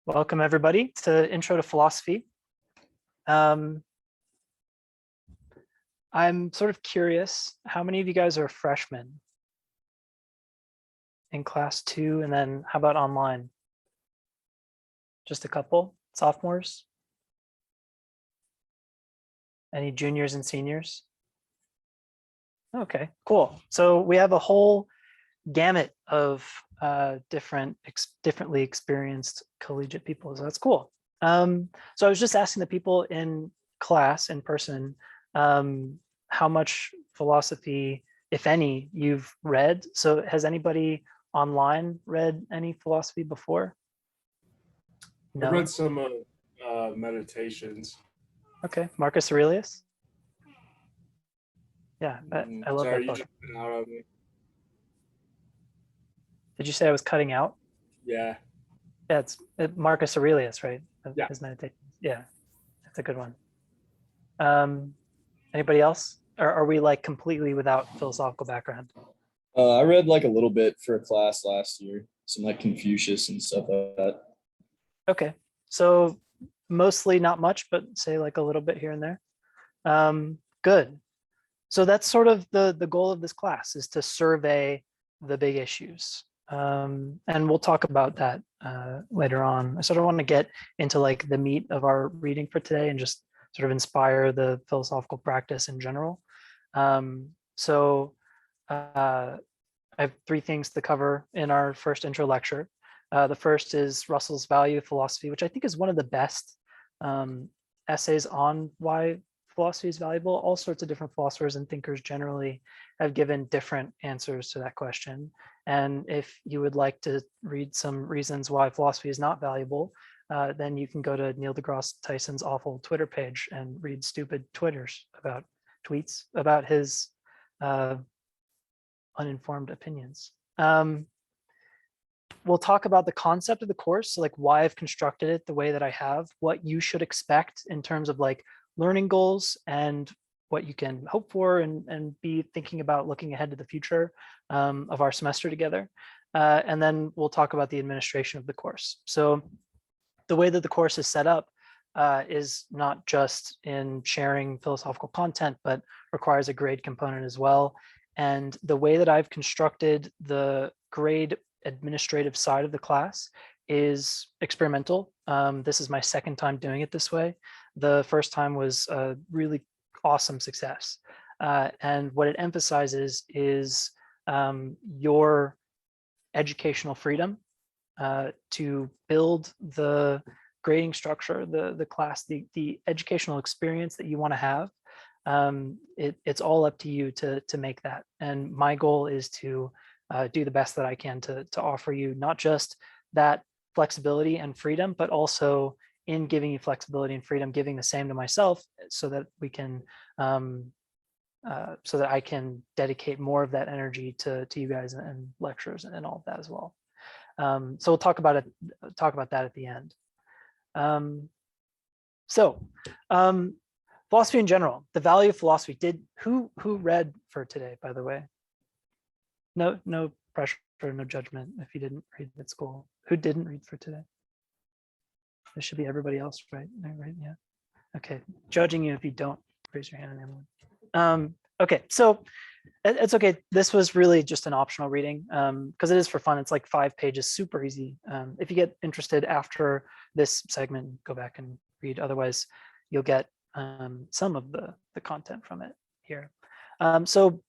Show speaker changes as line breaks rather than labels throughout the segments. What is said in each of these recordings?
Welcome everybody to Intro to Philosophy. I'm sort of curious, how many of you guys are freshmen in class 2, and then how about online? Just a couple? Sophomores? Any juniors and seniors? Okay, cool. So we have a whole gamut of differently experienced collegiate people, so that's cool. So I was just asking the people in class, in person, how much philosophy, if any, you've read. So has anybody online read any philosophy before?
I
No.
read some meditations.
Okay, Marcus Aurelius. Yeah, I love
Sorry,
that
you
book.
jumping out on me.
Did you say I was cutting out?
Yeah,
Yeah, it's Marcus Aurelius, right?
yeah.
His meditations. Yeah, that's a good one. Anybody else? Or are we like completely without philosophical background?
I read like a little bit for a class last year, some like Confucius and stuff like that.
Okay, so mostly not much, but say like a little bit here and there. Good. So that's sort of the goal of this class, is to survey the big issues. And we'll talk about that later on. I sort of want to get into like the meat of our reading for today and just sort of inspire the philosophical practice in general. So I have 3 things to cover in our first intro lecture. The first is Russell's Value of Philosophy, which I think is one of the best essays on why philosophy is valuable. All sorts of different philosophers and thinkers generally have given different answers to that question. And if you would like to read some reasons why philosophy is not valuable, then you can go to Neil deGrasse Tyson's awful Twitter page and read stupid tweets about his uninformed opinions. We'll talk about the concept of the course, so like why I've constructed it the way that I have, what you should expect in terms of like learning goals and what you can hope for and be thinking about looking ahead to the future of our semester together. And then we'll talk about the administration of the course. So the way that the course is set up is not just in sharing philosophical content, but requires a grade component as well. And the way that I've constructed the grade administrative side of the class is experimental. This is my second time doing it this way. The first time was a really awesome success. And what it emphasizes is your educational freedom to build the grading structure, the class, the educational experience that you want to have. It's all up to you to make that. And my goal is to do the best that I can to offer you not just that flexibility and freedom, but also in giving you flexibility and freedom, giving the same to myself, so that we can, so that I can dedicate more of that energy to you guys and lectures and all of that as well. So we'll talk about that at the end. Philosophy in general, the value of philosophy. Who read for today, by the way? No pressure, no judgment if you didn't read at school. Who didn't read for today? This should be everybody else, right? Right? Yeah. Okay. Judging you if you don't. Raise your hand, anyone. Okay, so it's okay. This was really just an optional reading because it is for fun. It's like 5 pages, super easy. If you get interested after this segment, go back and read. Otherwise, you'll get some of the content from it here. So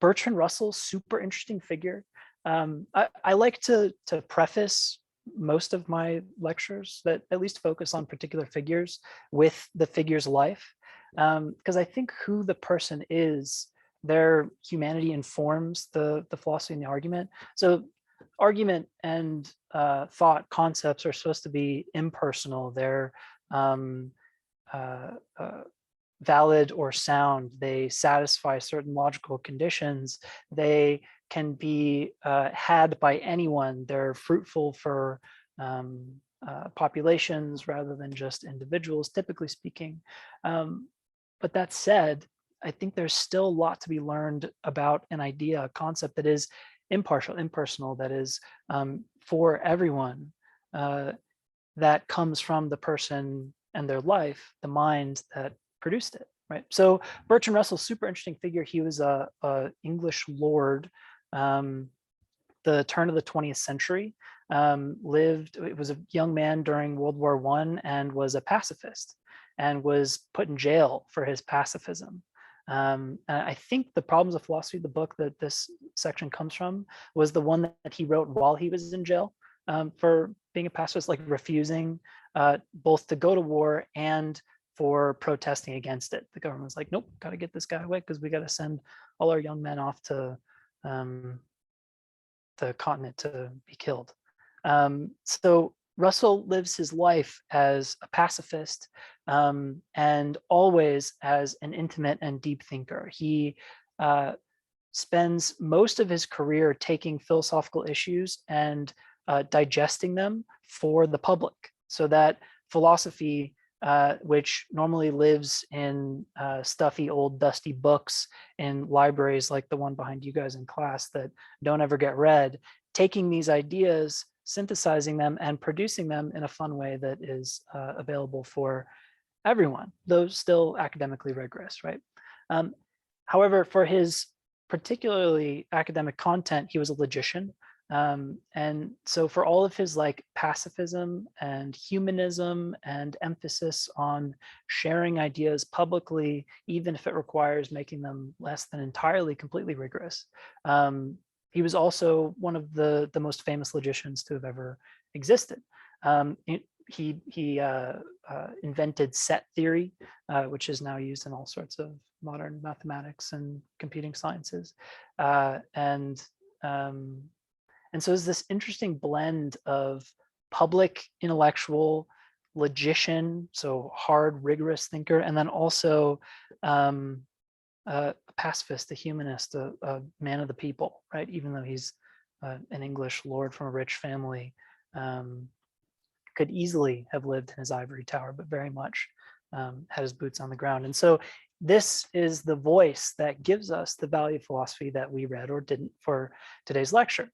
Bertrand Russell, super interesting figure. I like to preface most of my lectures that at least focus on particular figures with the figure's life, because I think who the person is, their humanity informs the philosophy and the argument. So argument and thought concepts are supposed to be impersonal. They're valid or sound. They satisfy certain logical conditions. They can be had by anyone. They're fruitful for populations rather than just individuals, typically speaking. But that said, I think there's still a lot to be learned about an idea, a concept that is impartial, impersonal, that is for everyone. that comes from the person and their life, the mind that produced it, right? So Bertrand Russell, super interesting figure. He was a English lord, the turn of the 20th century, it was a young man during World War I and was a pacifist and was put in jail for his pacifism. And I think The Problems of Philosophy, the book that this section comes from, was the one that he wrote while he was in jail for being a pacifist, like refusing both to go to war and for protesting against it. The government was like, nope, got to get this guy away because we got to send all our young men off to the continent to be killed. So Russell lives his life as a pacifist and always as an intimate and deep thinker. He spends most of his career taking philosophical issues and digesting them for the public, so that philosophy, which normally lives in stuffy old dusty books in libraries like the one behind you guys in class that don't ever get read, taking these ideas, synthesizing them, and producing them in a fun way that is available for everyone, though still academically rigorous, right? However, for his particularly academic content, he was a logician. And so for all of his like pacifism and humanism and emphasis on sharing ideas publicly, even if it requires making them less than entirely completely rigorous, he was also one of the most famous logicians to have ever existed. He invented set theory, which is now used in all sorts of modern mathematics and computing sciences. And so it's this interesting blend of public intellectual, logician, so hard, rigorous thinker, and then also a pacifist, a humanist, a man of the people, right? Even though he's an English lord from a rich family, could easily have lived in his ivory tower, but very much had his boots on the ground. And so this is the voice that gives us the value of philosophy that we read or didn't for today's lecture.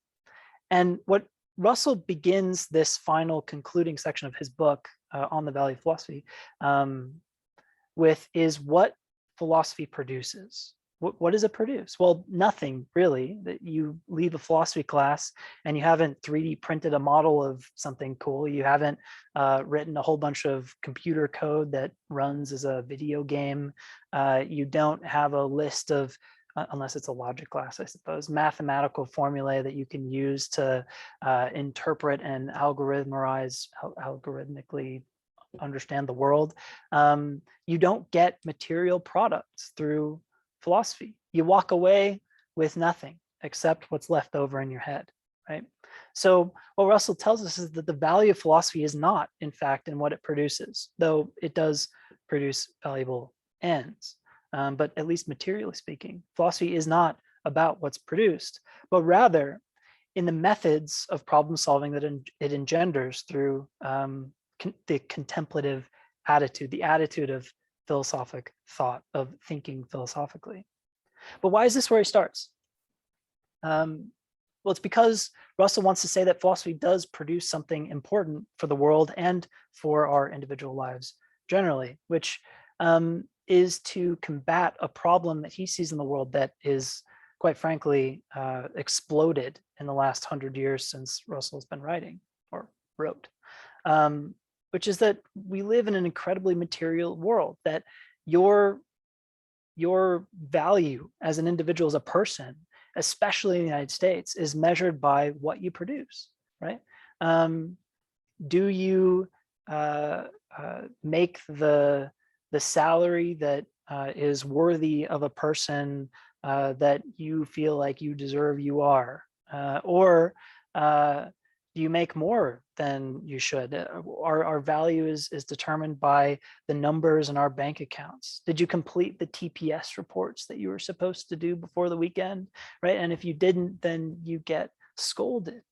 And what Russell begins this final concluding section of his book on the value of philosophy with is what philosophy produces. What does it produce? Well, nothing really. That you leave a philosophy class and you haven't 3D printed a model of something cool. You haven't written a whole bunch of computer code that runs as a video game. You don't have a list of, unless it's a logic class, I suppose, mathematical formulae that you can use to interpret and algorithmically understand the world. You don't get material products through philosophy. You walk away with nothing except what's left over in your head, right? So what Russell tells us is that the value of philosophy is not, in fact, in what it produces, though it does produce valuable ends. But at least materially speaking, philosophy is not about what's produced, but rather in the methods of problem solving that it engenders through the contemplative attitude, the attitude of philosophic thought, of thinking philosophically. But why is this where he starts? Well, it's because Russell wants to say that philosophy does produce something important for the world and for our individual lives generally, which is to combat a problem that he sees in the world that is, quite frankly, exploded in the last 100 years since Russell's been writing or wrote. Which is that we live in an incredibly material world, that your value as an individual, as a person, especially in the United States, is measured by what you produce, right? Do you make the salary that is worthy of a person that you feel like you deserve you are? Or do you make more than you should? Our value is determined by the numbers in our bank accounts. Did you complete the TPS reports that you were supposed to do before the weekend, right? And if you didn't, then you get scolded.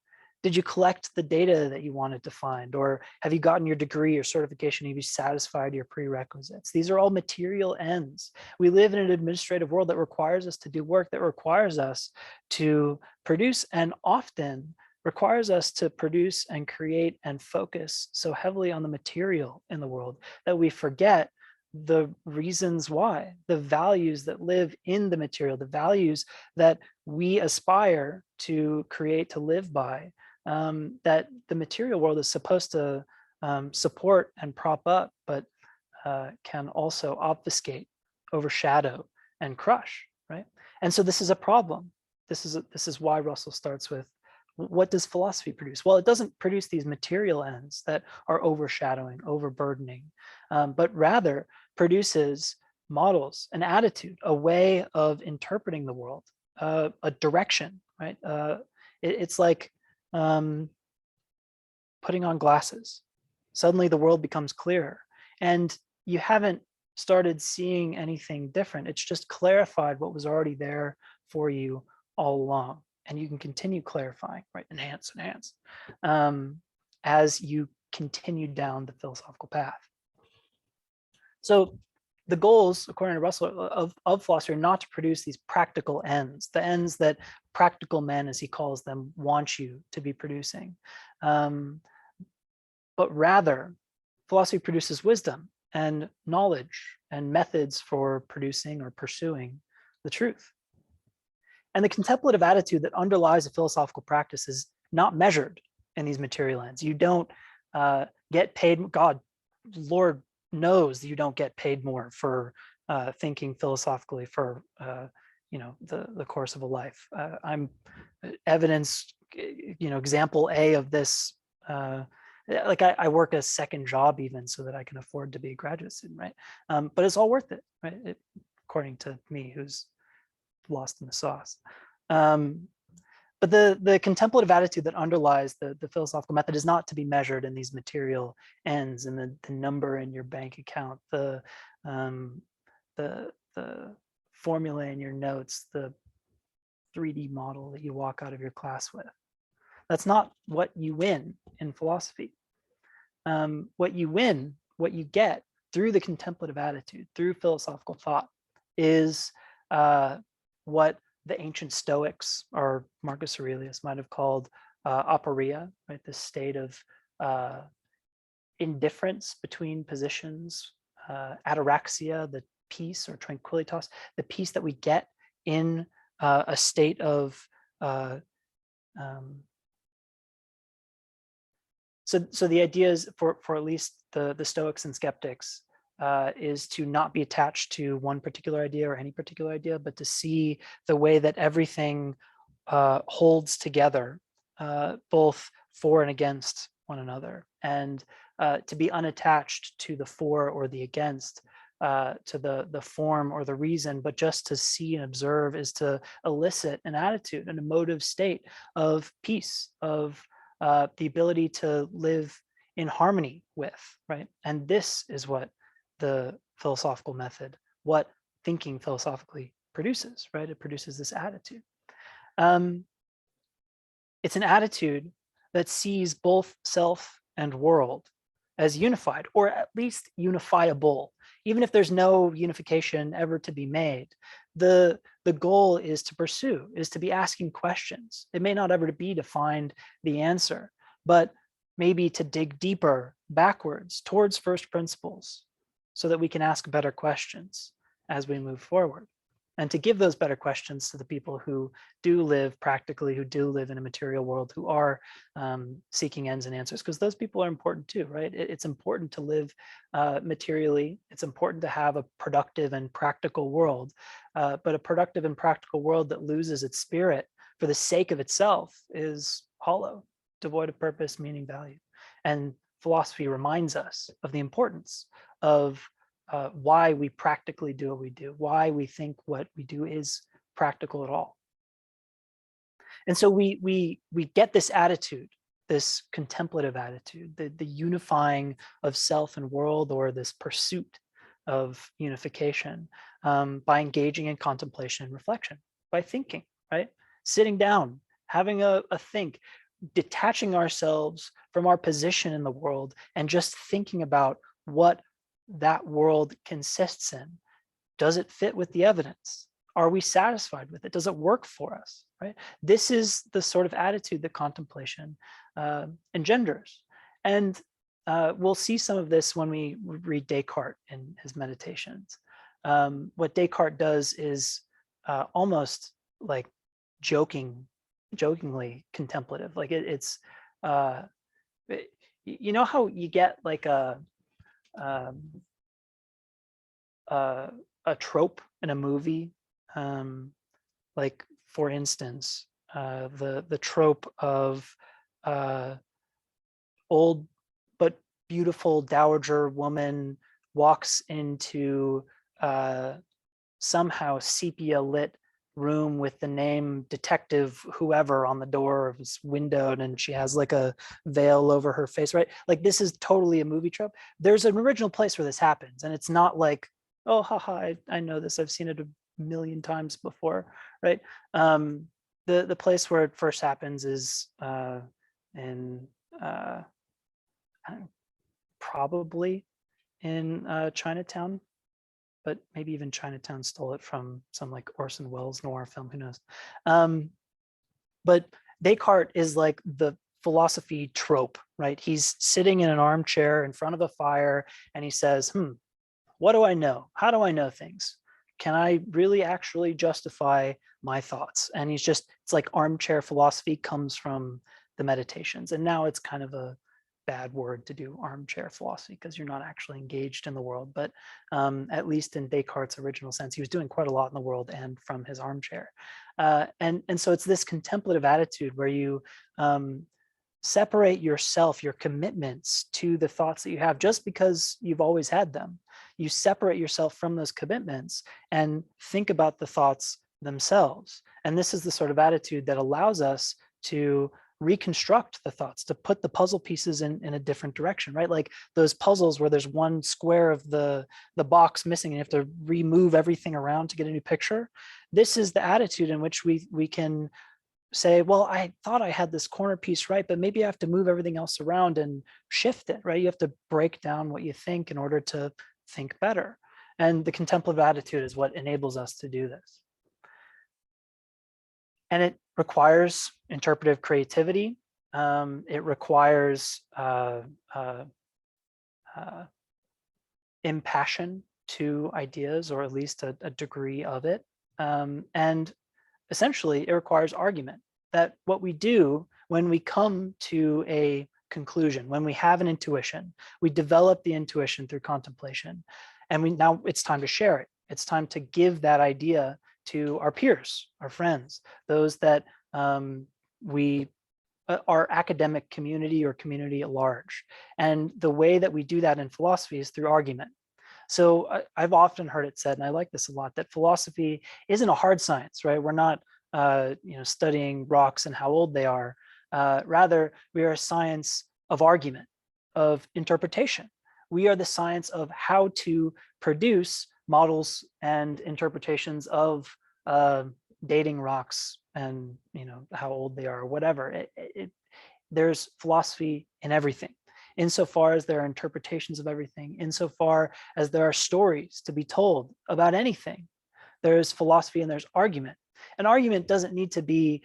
Did you collect the data that you wanted to find? Or have you gotten your degree or certification? Have you satisfied your prerequisites? These are all material ends. We live in an administrative world that requires us to do work, that requires us to produce, and often requires us to produce and create and focus so heavily on the material in the world that we forget the reasons why, the values that live in the material, the values that we aspire to create, to live by, that the material world is supposed to support and prop up, but can also obfuscate, overshadow, and crush, right? And so this is a problem. This is why Russell starts with, what does philosophy produce? Well, it doesn't produce these material ends that are overshadowing, overburdening, but rather produces models, an attitude, a way of interpreting the world, a direction, right? It's like putting on glasses. Suddenly the world becomes clearer, and you haven't started seeing anything different. It's just clarified what was already there for you all along. And you can continue clarifying, right? Enhance, as you continue down the philosophical path. So the goals, according to Russell, of philosophy are not to produce these practical ends, the ends that practical men, as he calls them, want you to be producing. But rather, philosophy produces wisdom and knowledge and methods for producing or pursuing the truth. And the contemplative attitude that underlies a philosophical practice is not measured in these material ends. You don't get paid. God, Lord knows that you don't get paid more for thinking philosophically for the course of a life. I'm evidence, example A of this. Like I work a second job even so that I can afford to be a graduate student, right? But it's all worth it, right? According to me, who's lost in the sauce. But the contemplative attitude that underlies the philosophical method is not to be measured in these material ends and the number in your bank account, the formula in your notes, the 3D model that you walk out of your class with. That's not what you win in philosophy. What you win, what you get through the contemplative attitude, through philosophical thought, is what the ancient Stoics, or Marcus Aurelius, might have called aporia, right? This state of indifference between positions, ataraxia, the peace, or tranquilitas, the peace that we get in a state of so the idea is for at least the Stoics and skeptics is to not be attached to one particular idea or any particular idea, but to see the way that everything holds together, both for and against one another, and to be unattached to the for or the against, to the form or the reason, but just to see and observe is to elicit an attitude, an emotive state of peace, of the ability to live in harmony with, right? And this is what the philosophical method, what thinking philosophically produces, right? It produces this attitude. It's an attitude that sees both self and world as unified, or at least unifiable. Even if there's no unification ever to be made, the goal is to pursue, is to be asking questions. It may not ever be to find the answer, but maybe to dig deeper backwards towards first principles so that we can ask better questions as we move forward. And to give those better questions to the people who do live practically, who do live in a material world, who are seeking ends and answers, because those people are important too, right? It's important to live materially. It's important to have a productive and practical world, but a productive and practical world that loses its spirit for the sake of itself is hollow, devoid of purpose, meaning, value. And philosophy reminds us of the importance of why we practically do what we do, why we think what we do is practical at all. And so we get this attitude, this contemplative attitude, the unifying of self and world, or this pursuit of unification, by engaging in contemplation and reflection, by thinking, right? Sitting down, having a think, detaching ourselves from our position in the world and just thinking about what that world consists in. Does it fit with the evidence? Are we satisfied with it? Does it work for us, right? This is the sort of attitude that contemplation engenders. And we'll see some of this when we read Descartes in his Meditations. What Descartes does is almost like jokingly contemplative. Like you know how you get like a trope in a movie, like for instance, the trope of old but beautiful dowager woman walks into somehow sepia lit room with the name detective whoever on the door of this window, and she has like a veil over her face, right? Like this is totally a movie trope. There's an original place where this happens, and it's not like, oh haha, I know this, I've seen it a million times before, right? The place where it first happens is in probably in Chinatown, but maybe even Chinatown stole it from some like Orson Welles noir film, who knows? But Descartes is like the philosophy trope, right? He's sitting in an armchair in front of a fire and he says, what do I know? How do I know things? Can I really actually justify my thoughts? And it's like armchair philosophy comes from the Meditations. And now it's kind of a bad word to do armchair philosophy because you're not actually engaged in the world. But at least in Descartes' original sense, he was doing quite a lot in the world and from his armchair. And so it's this contemplative attitude where you separate yourself, your commitments to the thoughts that you have just because you've always had them. You separate yourself from those commitments and think about the thoughts themselves. And this is the sort of attitude that allows us to reconstruct the thoughts, to put the puzzle pieces in a different direction, right? Like those puzzles where there's one square of the box missing and you have to remove everything around to get a new picture. This is the attitude in which we can say, well, I thought I had this corner piece right, but maybe I have to move everything else around and shift it, right? You have to break down what you think in order to think better. And the contemplative attitude is what enables us to do this. And it requires interpretive creativity. It requires impassion to ideas, or at least a degree of it. And essentially, it requires argument. That what we do when we come to a conclusion, when we have an intuition, we develop the intuition through contemplation, and now it's time to share it. It's time to give that idea to our peers, our friends, those that our academic community or community at large. And the way that we do that in philosophy is through argument. So I've often heard it said, and I like this a lot, that philosophy isn't a hard science, right? We're not studying rocks and how old they are. Rather, we are a science of argument, of interpretation. We are the science of how to produce models and interpretations of dating rocks and how old they are, or whatever. There's philosophy in everything, insofar as there are interpretations of everything, insofar as there are stories to be told about anything. There's philosophy and there's argument. An argument doesn't need to be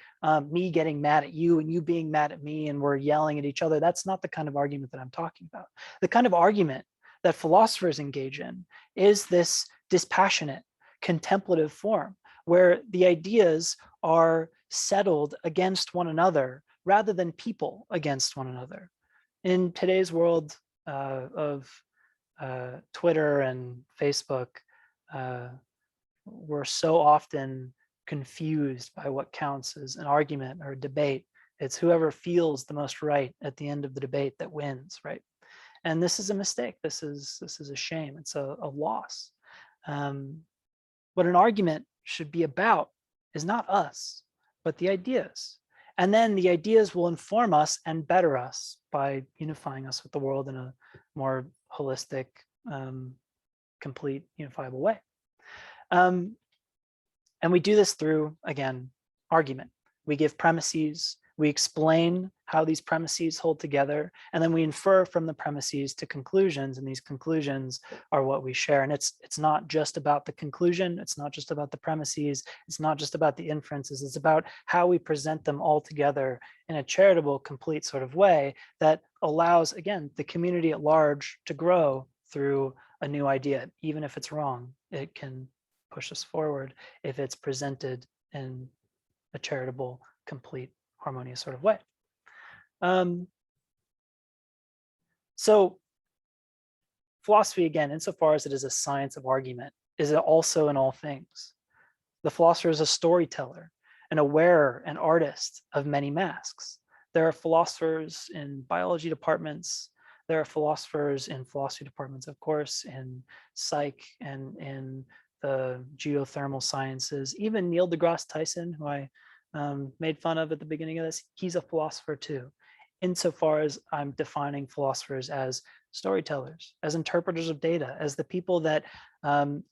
me getting mad at you and you being mad at me and we're yelling at each other. That's not the kind of argument that I'm talking about. The kind of argument that philosophers engage in is this dispassionate, contemplative form, where the ideas are settled against one another rather than people against one another. In today's world of Twitter and Facebook, we're so often confused by what counts as an argument or a debate. It's whoever feels the most right at the end of the debate that wins, right? And this is a mistake. This is a shame. It's a loss. What an argument should be about is not us, but the ideas. And then the ideas will inform us and better us by unifying us with the world in a more holistic, complete, unifiable way. And we do this through, again, argument. We give premises, We explain how these premises hold together, and then we infer from the premises to conclusions, and these conclusions are what we share. And it's not just about the conclusion, it's not just about the premises, it's not just about the inferences, it's about how we present them all together in a charitable, complete sort of way that allows, again, the community at large to grow through a new idea. Even if it's wrong, it can push us forward if it's presented in a charitable, complete, harmonious sort of way. So philosophy, again, insofar as it is a science of argument, is it also in all things. The philosopher is a storyteller, an wearer, an artist of many masks. There are philosophers in biology departments. There are philosophers in philosophy departments, of course, in psych and in the geothermal sciences. Even Neil deGrasse Tyson, who I made fun of at the beginning of this, he's a philosopher too, insofar as I'm defining philosophers as storytellers, as interpreters of data, as the people that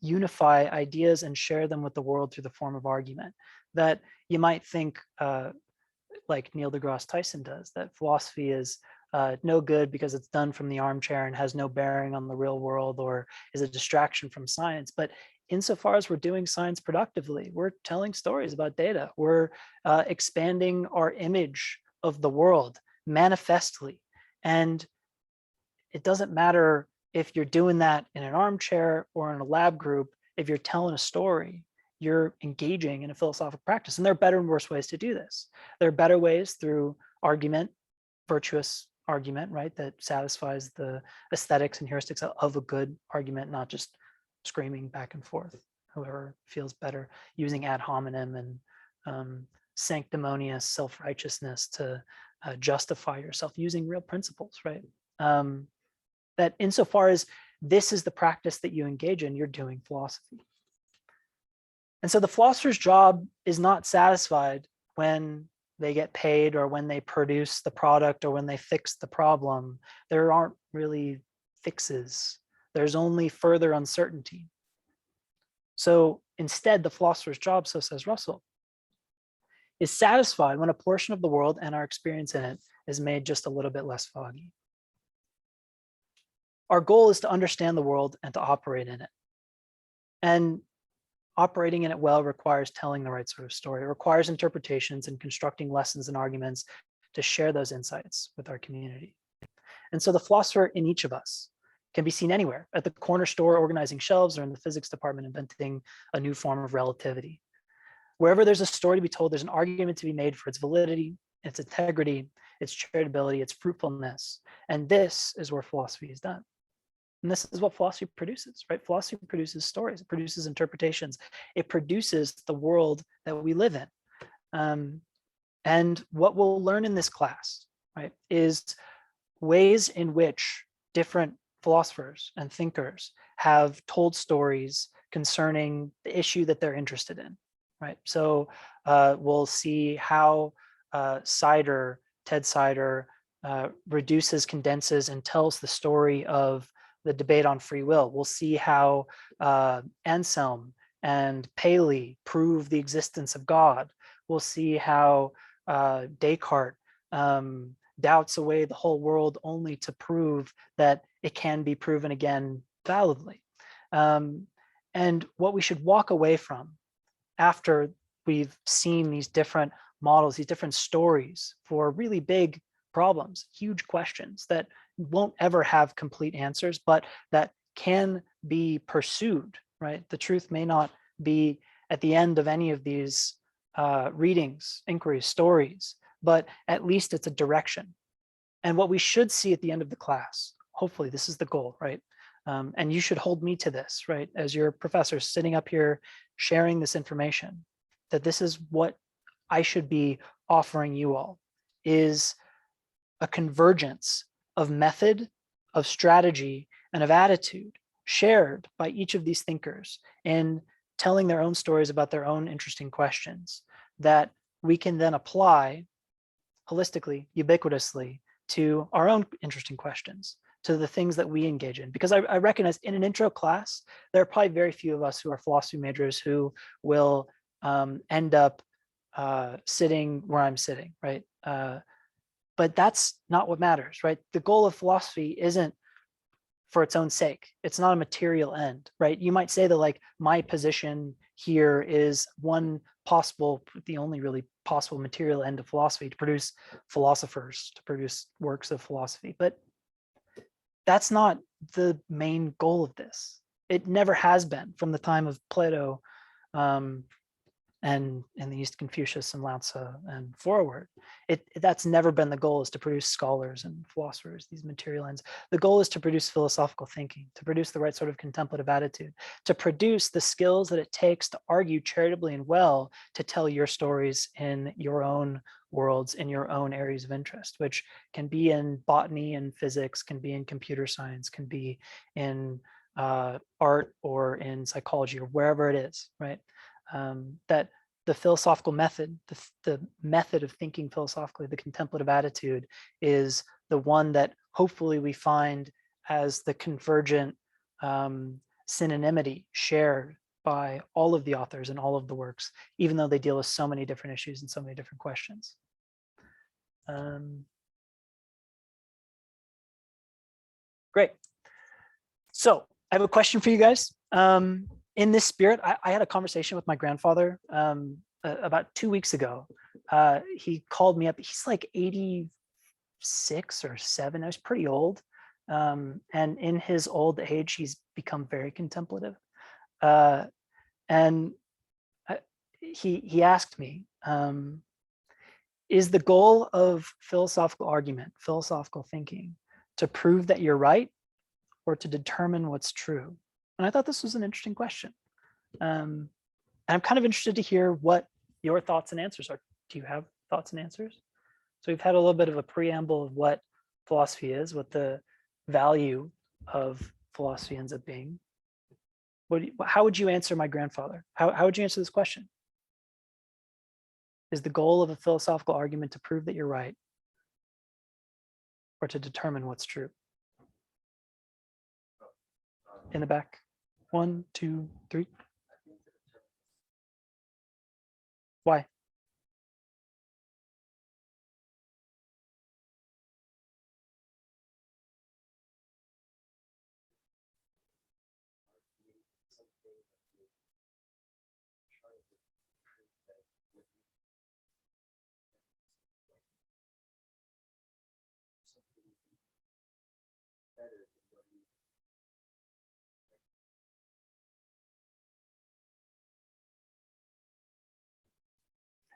unify ideas and share them with the world through the form of argument. That you might think, like Neil deGrasse Tyson does, that philosophy is no good because it's done from the armchair and has no bearing on the real world or is a distraction from science. But insofar as we're doing science productively, we're telling stories about data. We're expanding our image of the world manifestly. And it doesn't matter if you're doing that in an armchair or in a lab group. If you're telling a story, you're engaging in a philosophical practice. And there are better and worse ways to do this. There are better ways through argument, virtuous argument, right, that satisfies the aesthetics and heuristics of a good argument, not just screaming back and forth, whoever feels better, using ad hominem and sanctimonious self-righteousness to justify yourself, using real principles, right? That insofar as this is the practice that you engage in, you're doing philosophy. And so the philosopher's job is not satisfied when they get paid or when they produce the product or when they fix the problem. There aren't really fixes. There's only further uncertainty. So instead, the philosopher's job, so says Russell, is satisfied when a portion of the world and our experience in it is made just a little bit less foggy. Our goal is to understand the world and to operate in it. And operating in it well requires telling the right sort of story. It requires interpretations and constructing lessons and arguments to share those insights with our community. And so the philosopher in each of us can be seen anywhere, at the corner store organizing shelves or in the physics department inventing a new form of relativity. Wherever there's a story to be told, there's an argument to be made for its validity, its integrity, its charitability, its fruitfulness. And this is where philosophy is done. And this is what philosophy produces, right? Philosophy produces stories, it produces interpretations, it produces the world that we live in. And what we'll learn in this class, right, is ways in which different philosophers and thinkers have told stories concerning the issue that they're interested in, right? So we'll see how Ted Sider reduces, condenses, and tells the story of the debate on free will. We'll see how Anselm and Paley prove the existence of God. We'll see how Descartes doubts away the whole world only to prove that it can be proven again validly. And what we should walk away from after we've seen these different models, these different stories for really big problems, huge questions that won't ever have complete answers, but that can be pursued, right? The truth may not be at the end of any of these readings, inquiries, stories, but at least it's a direction. And what we should see at the end of the class, hopefully this is the goal, right? And you should hold me to this, right? As your professor sitting up here sharing this information, that this is what I should be offering you all, is a convergence of method, of strategy, and of attitude shared by each of these thinkers in telling their own stories about their own interesting questions that we can then apply holistically, ubiquitously to our own interesting questions, to the things that we engage in. Because I recognize in an intro class, there are probably very few of us who are philosophy majors who will end up sitting where I'm sitting, right? But that's not what matters, right? The goal of philosophy isn't for its own sake. It's not a material end, right? You might say that like my position here is one possible, the only really possible material end of philosophy, to produce philosophers, to produce works of philosophy. But that's not the main goal of this. It never has been from the time of Plato and in the East, Confucius and Lao Tzu and forward. That's never been the goal, is to produce scholars and philosophers, these material ends. The goal is to produce philosophical thinking, to produce the right sort of contemplative attitude, to produce the skills that it takes to argue charitably and well, to tell your stories in your own worlds, in your own areas of interest, which can be in botany and physics, can be in computer science, can be in art or in psychology or wherever it is, right? That the philosophical method, the method of thinking philosophically, the contemplative attitude, is the one that hopefully we find as the convergent synonymity shared by all of the authors and all of the works, even though they deal with so many different issues and so many different questions. Great. So I have a question for you guys. In this spirit, I had a conversation with my grandfather about 2 weeks ago. He called me up. He's like 86 or 7. I was pretty old. And in his old age, he's become very contemplative. And he asked me, is the goal of philosophical argument, philosophical thinking, to prove that you're right or to determine what's true? And I thought this was an interesting question. And I'm kind of interested to hear what your thoughts and answers are. Do you have thoughts and answers? So we've had a little bit of a preamble of what philosophy is, what the value of philosophy ends up being. How would you answer my grandfather? How would you answer this question? Is the goal of a philosophical argument to prove that you're right or to determine what's true? In the back. 1, 2, 3. Why?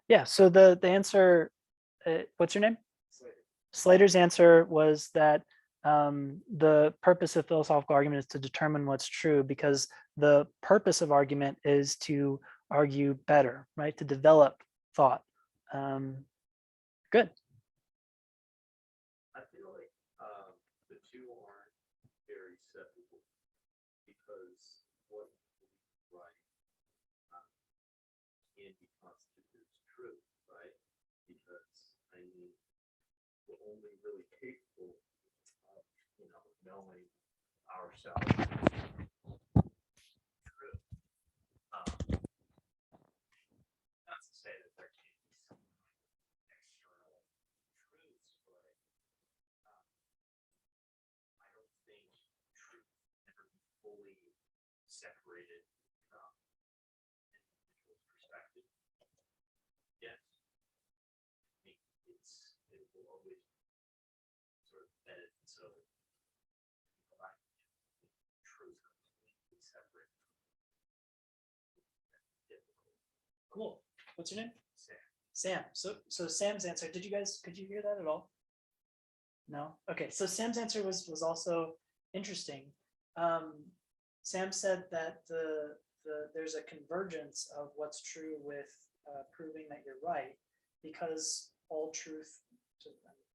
Yeah, so the answer, what's your name? Slater's answer was that the purpose of philosophical argument is to determine what's true, because the purpose of argument is to argue better, right? To develop thought. Good.
I feel like the two aren't very separable, because what is right can be constituted as truth, right? Because I mean, we're only really capable of, knowing ourselves. Truth. Not to say that there can't be some external truths, but I don't think truth can ever be fully separated from an individual's perspective. Yes, I think it will always sort of embedded, so truth completely separate. Difficult.
Cool. What's your name?
Sam.
Sam. So Sam's answer, could you hear that at all? No? Okay, so Sam's answer was also interesting. Sam said that there's a convergence of what's true with proving that you're right, because all truth,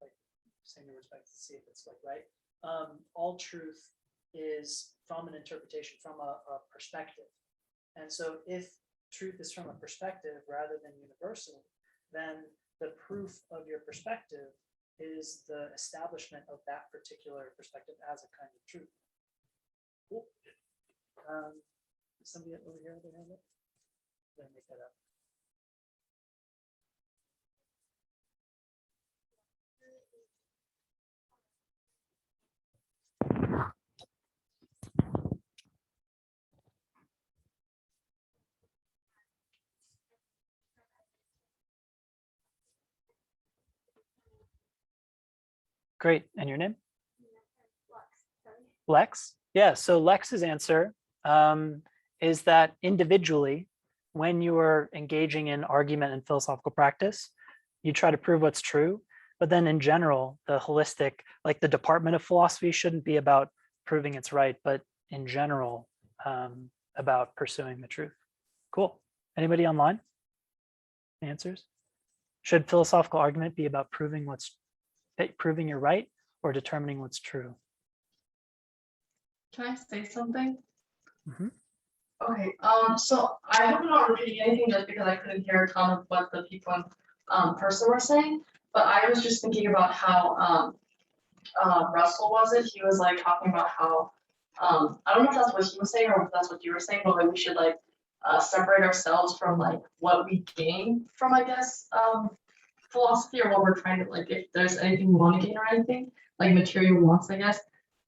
like saying the words back to see if it's like right, all truth is from an interpretation, from a perspective. And so if truth is from a perspective rather than universal, then the proof of your perspective is the establishment of that particular perspective as a kind of truth. Cool. Somebody over here, they have it? Did I make that up? Great. And your name? Lex. Yeah. So Lex's answer is that individually, when you are engaging in argument and philosophical practice, you try to prove what's true. But then in general, the holistic, like the department of philosophy shouldn't be about proving it's right, but in general, about pursuing the truth. Cool. Anybody online? Answers? Should philosophical argument be about proving you're right or determining what's true?
Can I say something?
Mm-hmm.
Okay, so I hope I'm not repeating anything just because I couldn't hear a ton of what the people in person were saying, but I was just thinking about how Russell was it? He was like talking about how I don't know if that's what he was saying or if that's what you were saying, but like we should like separate ourselves from like what we gain from, I guess, philosophy, or what we're trying to, like, if there's anything we want to gain or anything, like material wants, I guess.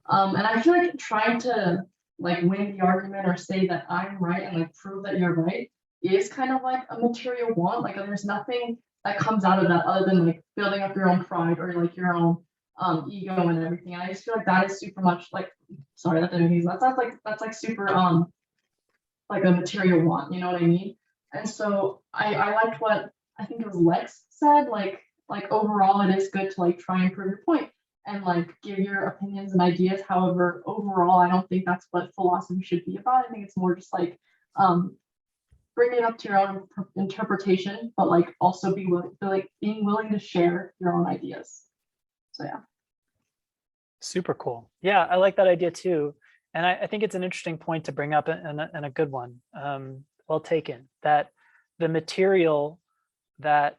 And I feel like trying to like win the argument or say that I'm right and like prove that you're right is kind of like a material want. Like there's nothing that comes out of that other than like building up your own pride or like your own ego and everything. And I just feel like that is super much like, sorry, that didn't mean that's like super like a material want, you know what I mean? And so I liked what I think it was Lex said, like overall it is good to like try and prove your point and like give your opinions and ideas. However, overall, I don't think that's what philosophy should be about. I think it's more just like bring it up to your own interpretation, but like also be willing, like being willing to share your own ideas. So yeah.
Super cool. Yeah, I like that idea too. And I think it's an interesting point to bring up and a good one. Well taken. That the material that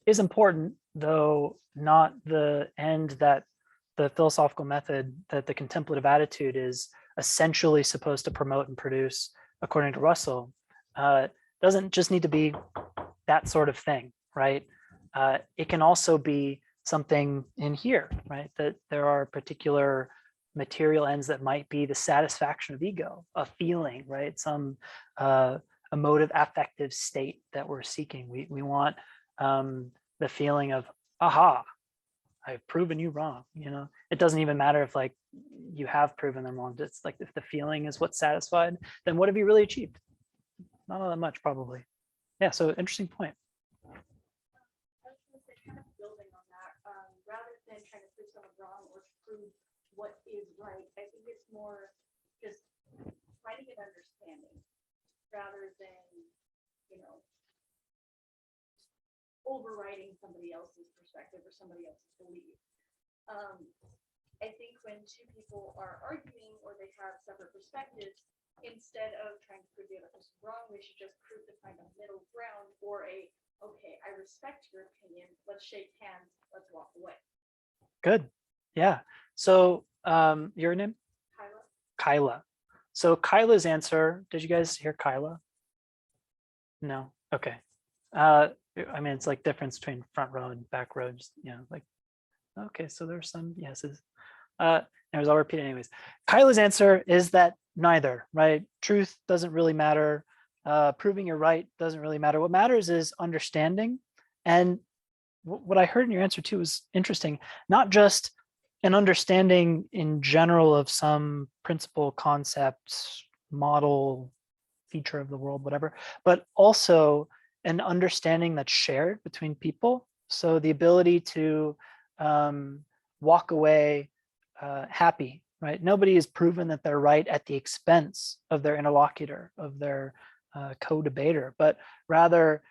is important, though not the end that the philosophical method, that the contemplative attitude is essentially supposed to promote and produce, according to Russell, doesn't just need to be that sort of thing, right? It can also be something in here, right? That there are particular material ends that might be the satisfaction of ego, a feeling, right? Some emotive affective state that we're seeking. We want the feeling of, aha, I've proven you wrong. You know, it doesn't even matter if like you have proven them wrong. It's like if the feeling is what's satisfied, then what have you really achieved? Not all that much, probably. Yeah. So interesting point.
I was going to say, kind of building on that, rather than trying to prove someone wrong or prove what is right, I think it's more just finding an understanding rather than, you know, overriding somebody else's perspective or somebody else's belief. I think when two people are arguing or they have separate perspectives, instead of trying to prove the other person wrong, we should just prove to find a middle ground or okay, I respect your opinion, let's shake hands, let's walk away.
Good. Yeah. So your name?
Kyla?
Kyla. So Kyla's answer, did you guys hear Kyla? No. Okay. I mean, it's like difference between front row and back row, just, you know, like, okay, so there's some yeses. Anyways, I'll repeat it anyways. Kyla's answer is that neither, right? Truth doesn't really matter. Proving you're right doesn't really matter. What matters is understanding. And what I heard in your answer too was interesting, not just an understanding in general of some principle, concept, model, feature of the world, whatever, but also an understanding that's shared between people. So the ability to walk away happy, right? Nobody has proven that they're right at the expense of their interlocutor, of their co-debater, but rather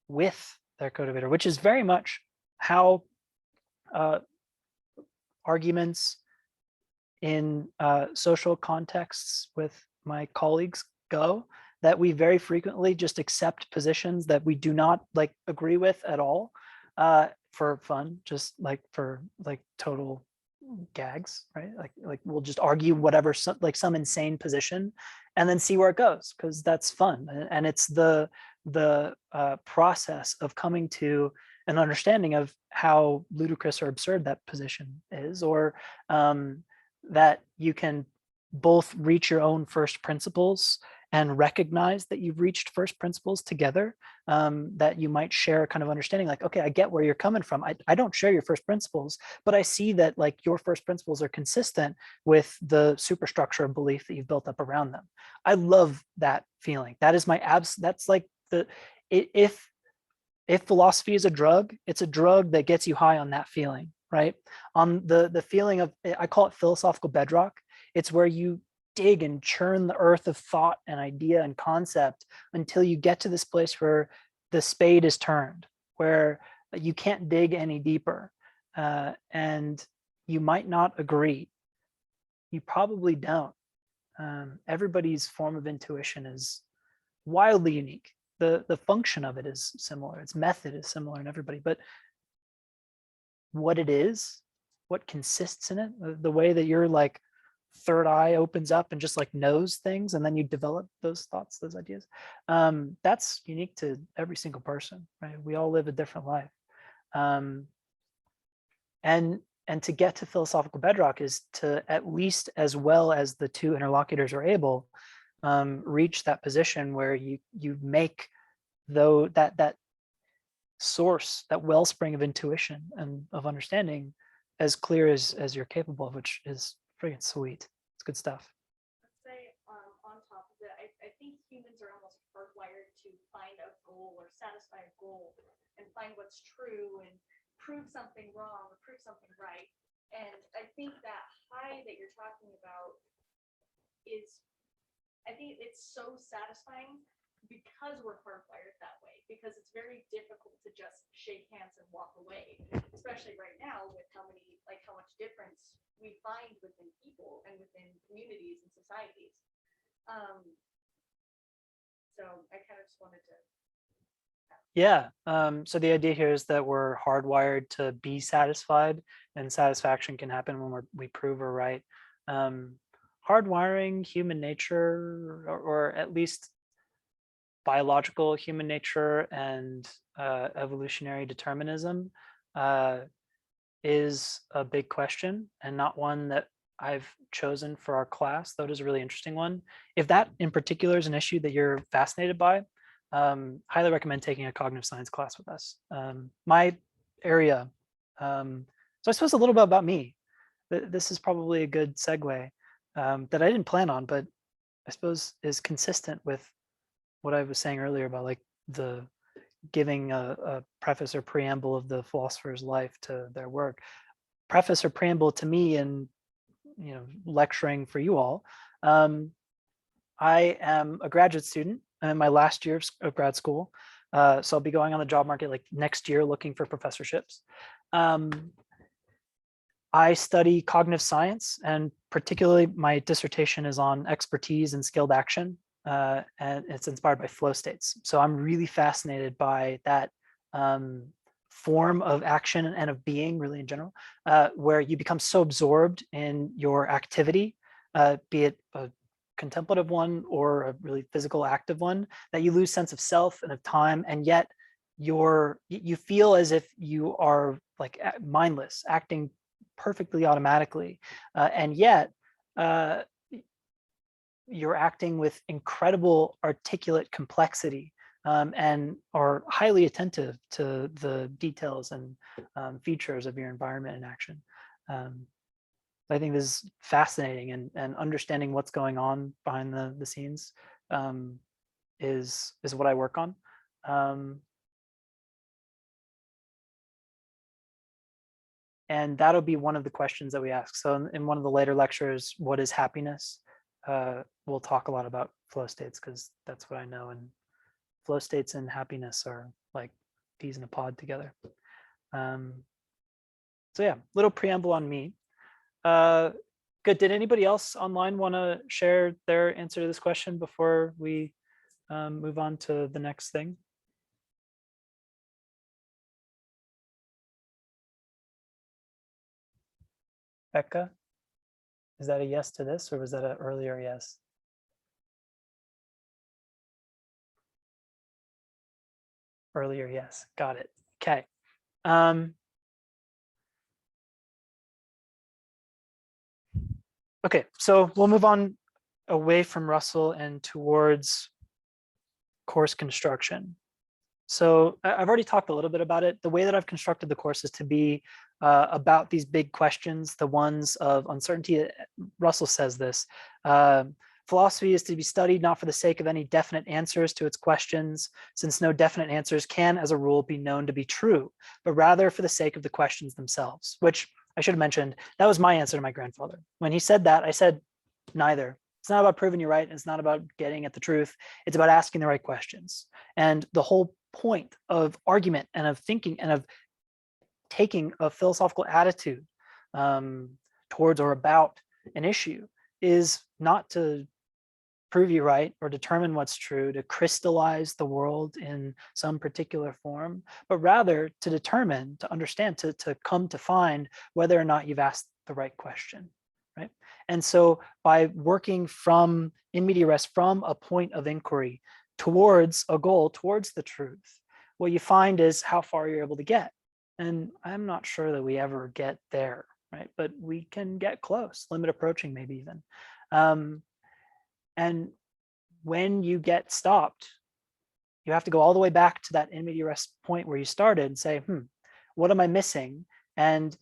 with their co-debater, which is very much how arguments in social contexts with my colleagues go, that we very frequently just accept positions that we do not like agree with at all for fun, just like for like total gags, right? Like we'll just argue whatever, like some insane position and then see where it goes, because that's fun. And it's the process of coming to an understanding of how ludicrous or absurd that position is, or that you can both reach your own first principles and recognize that you've reached first principles together, that you might share a kind of understanding like, okay, I get where you're coming from. I don't share your first principles, but I see that like your first principles are consistent with the superstructure of belief that you've built up around them. I love that feeling. That is my that's like if philosophy is a drug, it's a drug that gets you high on that feeling, right? On the feeling of, I call it philosophical bedrock. It's where you dig and churn the earth of thought and idea and concept until you get to this place where the spade is turned, where you can't dig any deeper. And you might not agree. You probably don't. Everybody's form of intuition is wildly unique. The function of it is similar. Its method is similar in everybody, but what it is, what consists in it, the way that you're like third eye opens up and just like knows things, and then you develop those thoughts, those ideas, that's unique to every single person, right? We all live a different life. And to get to philosophical bedrock is to, at least as well as the two interlocutors are able, reach that position where you make though that source, that wellspring of intuition and of understanding as clear as you're capable of, which is friggin' sweet. It's good stuff.
Let's say on top of it, I think humans are almost hardwired to find a goal or satisfy a goal and find what's true and prove something wrong or prove something right. And I think that high that you're talking about is, I think it's so satisfying because we're hardwired that way, because it's very difficult to just shake hands and walk away, especially right now with how much difference we find within people and within communities and societies. So I kind of just wanted to.
Yeah. So the idea here is that we're hardwired to be satisfied, and satisfaction can happen when we prove we're right. Hardwiring human nature, or at least biological human nature and evolutionary determinism, is a big question, and not one that I've chosen for our class, though it is a really interesting one. If that in particular is an issue that you're fascinated by, highly recommend taking a cognitive science class with us. My area, so I suppose a little bit about me. This is probably a good segue that I didn't plan on, but I suppose is consistent with what I was saying earlier about like the giving a preface or preamble of the philosopher's life to their work. Preface or preamble to me, and lecturing for you all. I am a graduate student. I'm in my last year of grad school, so I'll be going on the job market like next year looking for professorships. I study cognitive science, and particularly my dissertation is on expertise and skilled action, and it's inspired by flow states. So I'm really fascinated by that form of action and of being, really in general, where you become so absorbed in your activity, be it a contemplative one or a really physical active one, that you lose sense of self and of time, and yet you feel as if you are like mindless, acting perfectly automatically, and yet you're acting with incredible articulate complexity, and are highly attentive to the details and features of your environment and action. I think this is fascinating, and understanding what's going on behind the scenes is what I work on. And that'll be one of the questions that we ask. So in one of the later lectures, what is happiness? We'll talk a lot about flow states, because that's what I know. And flow states and happiness are like peas in a pod together. So yeah, little preamble on me. Good. Did anybody else online want to share their answer to this question before we move on to the next thing? Becca, is that a yes to this, or was that an earlier yes? Earlier yes. Got it. Okay. Okay, so we'll move on away from Russell and towards course construction. So I've already talked a little bit about it. The way that I've constructed the course is to be about these big questions, the ones of uncertainty. Russell says this. Philosophy is to be studied not for the sake of any definite answers to its questions, since no definite answers can, as a rule, be known to be true, but rather for the sake of the questions themselves, which I should have mentioned. That was my answer to my grandfather. When he said that, I said, neither. It's not about proving you're right. It's not about getting at the truth. It's about asking the right questions. And the whole point of argument and of thinking and of taking a philosophical attitude towards or about an issue is not to prove you right or determine what's true, to crystallize the world in some particular form, but rather to determine, to understand, to come to find whether or not you've asked the right question, right? And so by working from in media res, from a point of inquiry towards a goal, towards the truth, what you find is how far you're able to get. And I'm not sure that we ever get there, right? But we can get close, limit approaching maybe even. And when you get stopped, you have to go all the way back to that in media res point where you started and say, what am I missing? And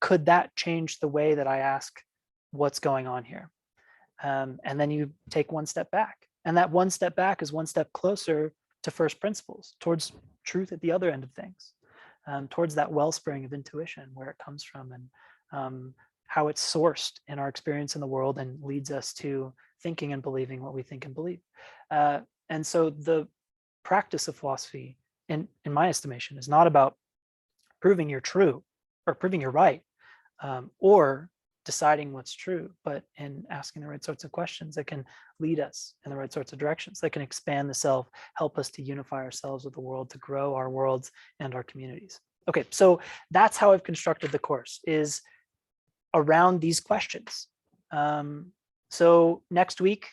could that change the way that I ask what's going on here? And then you take one step back. And that one step back is one step closer to first principles, towards truth at the other end of things, towards that wellspring of intuition, where it comes from and how it's sourced in our experience in the world and leads us to thinking and believing what we think and believe. And so the practice of philosophy, in my estimation, is not about proving you're true or proving you're right, or deciding what's true, but in asking the right sorts of questions that can lead us in the right sorts of directions, that can expand the self, help us to unify ourselves with the world, to grow our worlds and our communities. Okay, so that's how I've constructed the course, is around these questions. So next week,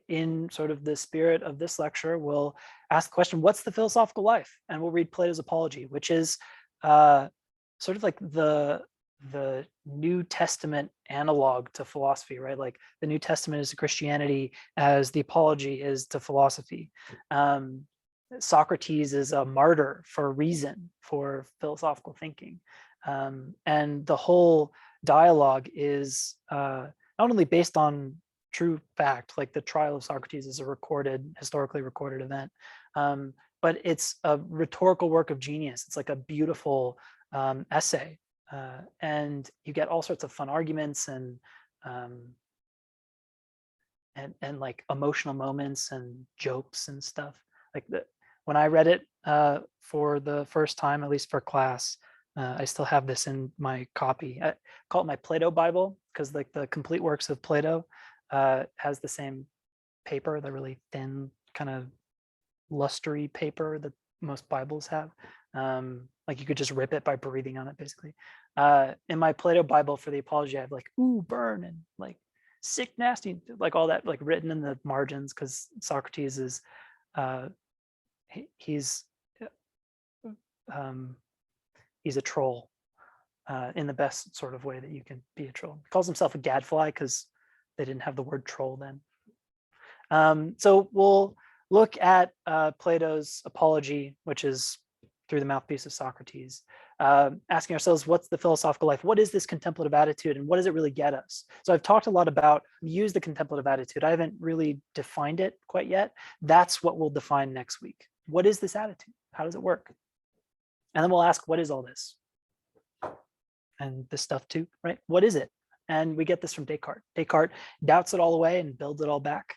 in sort of the spirit of this lecture, we'll ask the question, what's the philosophical life? And we'll read Plato's Apology, which is sort of like the New Testament analog to philosophy, right? Like the New Testament is to Christianity as the Apology is to philosophy. Socrates is a martyr for reason, for philosophical thinking. And the whole dialogue is not only based on true fact, like the trial of Socrates is a historically recorded event, but it's a rhetorical work of genius. It's like a beautiful essay. And you get all sorts of fun arguments and like emotional moments and jokes and stuff. Like when I read it for the first time, at least for class, I still have this in my copy. I call it my Plato Bible, because like the complete works of Plato has the same paper, the really thin kind of lustery paper that most Bibles have. Like you could just rip it by breathing on it, basically. In my Plato Bible for the Apology, I have like, ooh, burn, and like sick, nasty, like all that, like written in the margins, because Socrates is, he's a troll in the best sort of way that you can be a troll. He calls himself a gadfly because they didn't have the word troll then. So we'll look at Plato's Apology, which is through the mouthpiece of Socrates, asking ourselves, what's the philosophical life? What is this contemplative attitude, and what does it really get us? So I've talked a lot about, use the contemplative attitude. I haven't really defined it quite yet. That's what we'll define next week. What is this attitude? How does it work? And then we'll ask, what is all this? And this stuff too, right? What is it? And we get this from Descartes. Descartes doubts it all away and builds it all back.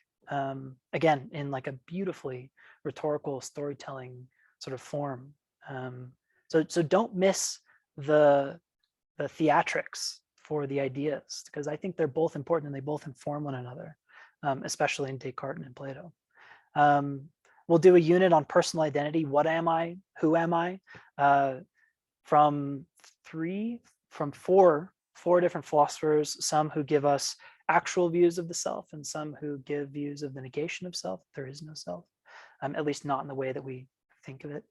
Again, in like a beautifully rhetorical storytelling sort of form. So don't miss the theatrics for the ideas, because I think they're both important and they both inform one another, especially in Descartes and in Plato. We'll do a unit on personal identity. What am I? Who am I? From four different philosophers, some who give us actual views of the self and some who give views of the negation of self. There is no self, at least not in the way that we think of it.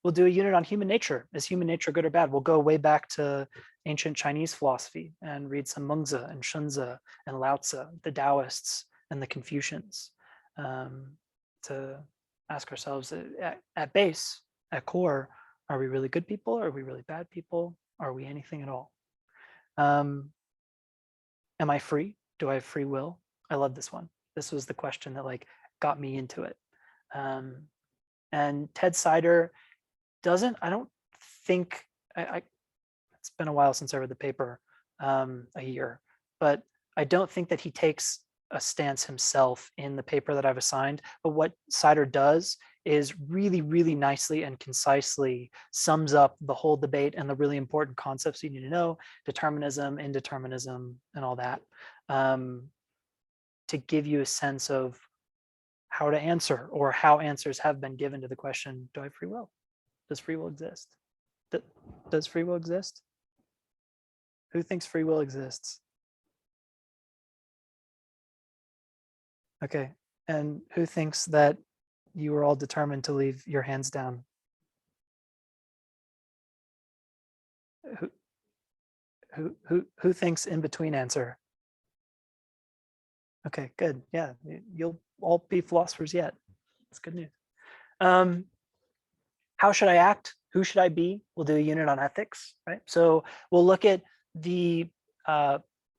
We'll do a unit on human nature. Is human nature good or bad? We'll go way back to ancient Chinese philosophy and read some Mengzi and Shunzi and Lao Tzu, the Taoists and the Confucians, to ask ourselves at base, at core, are we really good people? Are we really bad people? Are we anything at all? Am I free? Do I have free will? I love this one. This was the question that like got me into it. And Ted Sider doesn't, I don't think, it's been a while since I read the paper, a year, but I don't think that he takes a stance himself in the paper that I've assigned. But what Sider does is really, really nicely and concisely sums up the whole debate and the really important concepts you need to know, determinism, indeterminism, and all that, to give you a sense of how to answer, or how answers have been given to the question, do I have free will? Does free will exist? Does free will exist? Who thinks free will exists? Okay, and who thinks that you were all determined to leave your hands down? Who thinks in between answer? Okay, good. Yeah, you'll all be philosophers yet. That's good news. How should I act? Who should I be? We'll do a unit on ethics, right? So we'll look at the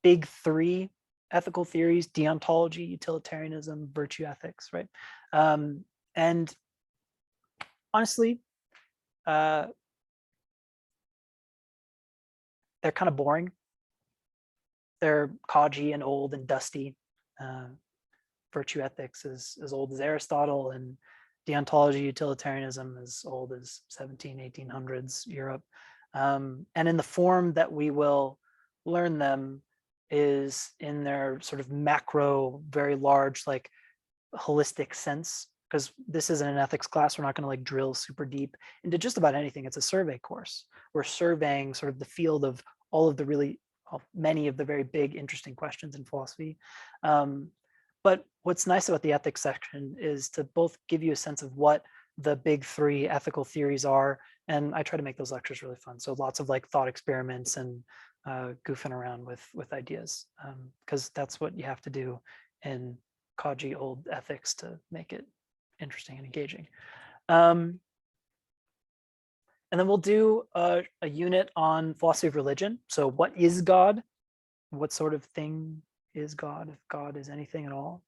big three ethical theories: deontology, utilitarianism, virtue ethics, right? And honestly, they're kind of boring. They're codgy and old and dusty. Virtue ethics is as old as Aristotle, and deontology, utilitarianism as old as 1800s Europe. And in the form that we will learn them is in their sort of macro, very large, like holistic sense, because this isn't an ethics class. We're not going to like drill super deep into just about anything. It's a survey course. We're surveying sort of the field of all of the really, many of the very big, interesting questions in philosophy. But what's nice about the ethics section is to both give you a sense of what the big three ethical theories are. And I try to make those lectures really fun. So lots of like thought experiments and goofing around with ideas, because that's what you have to do in codgy old ethics to make it interesting and engaging. And then we'll do a unit on philosophy of religion. So what is God? What sort of thing is God, if God is anything at all?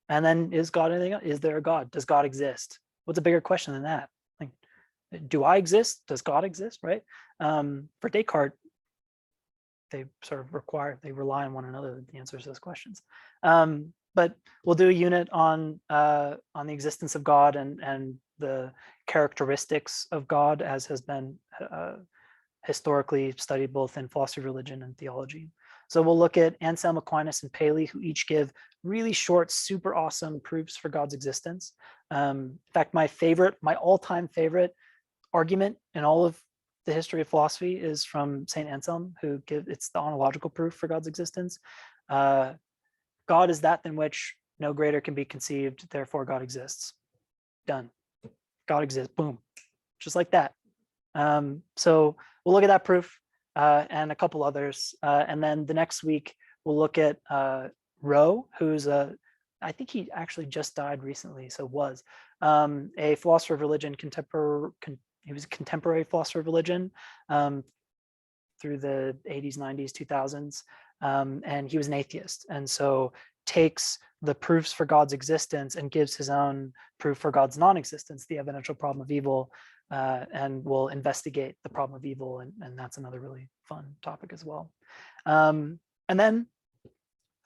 And then, is God anything else? Is there a God? Does God exist? What's a bigger question than that? Like, do I exist? Does God exist, right? For Descartes, they sort of rely on one another, the answers to those questions. But we'll do a unit on the existence of God and the characteristics of God, as has been historically studied both in philosophy of religion and theology. So we'll look at Anselm Aquinas and Paley, who each give really short, super awesome proofs for God's existence. In fact, my all-time favorite argument in all of the history of philosophy is from Saint Anselm, it's the ontological proof for God's existence. God is that than which no greater can be conceived, therefore God exists. Done. God exists, boom, just like that. So we'll look at that proof and a couple others. And then the next week, we'll look at Rowe, who's I think he actually just died recently, so was a philosopher of religion, he was a contemporary philosopher of religion through the 80s, 90s, 2000s. And he was an atheist. And so takes the proofs for God's existence and gives his own proof for God's non-existence, the evidential problem of evil, and we'll investigate the problem of evil. And that's another really fun topic as well. And then,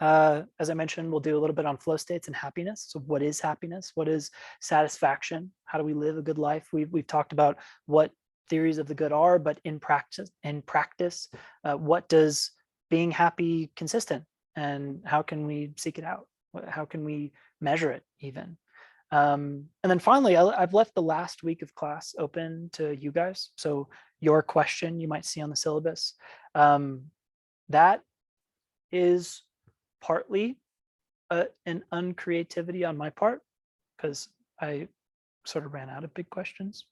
as I mentioned, we'll do a little bit on flow states and happiness. So what is happiness? What is satisfaction? How do we live a good life? We've talked about what theories of the good are, but in practice, what does being happy consistent, and how can we seek it out? How can we measure it even? And then finally, I've left the last week of class open to you guys. So your question you might see on the syllabus, that is partly an uncreativity on my part, because I sort of ran out of big questions.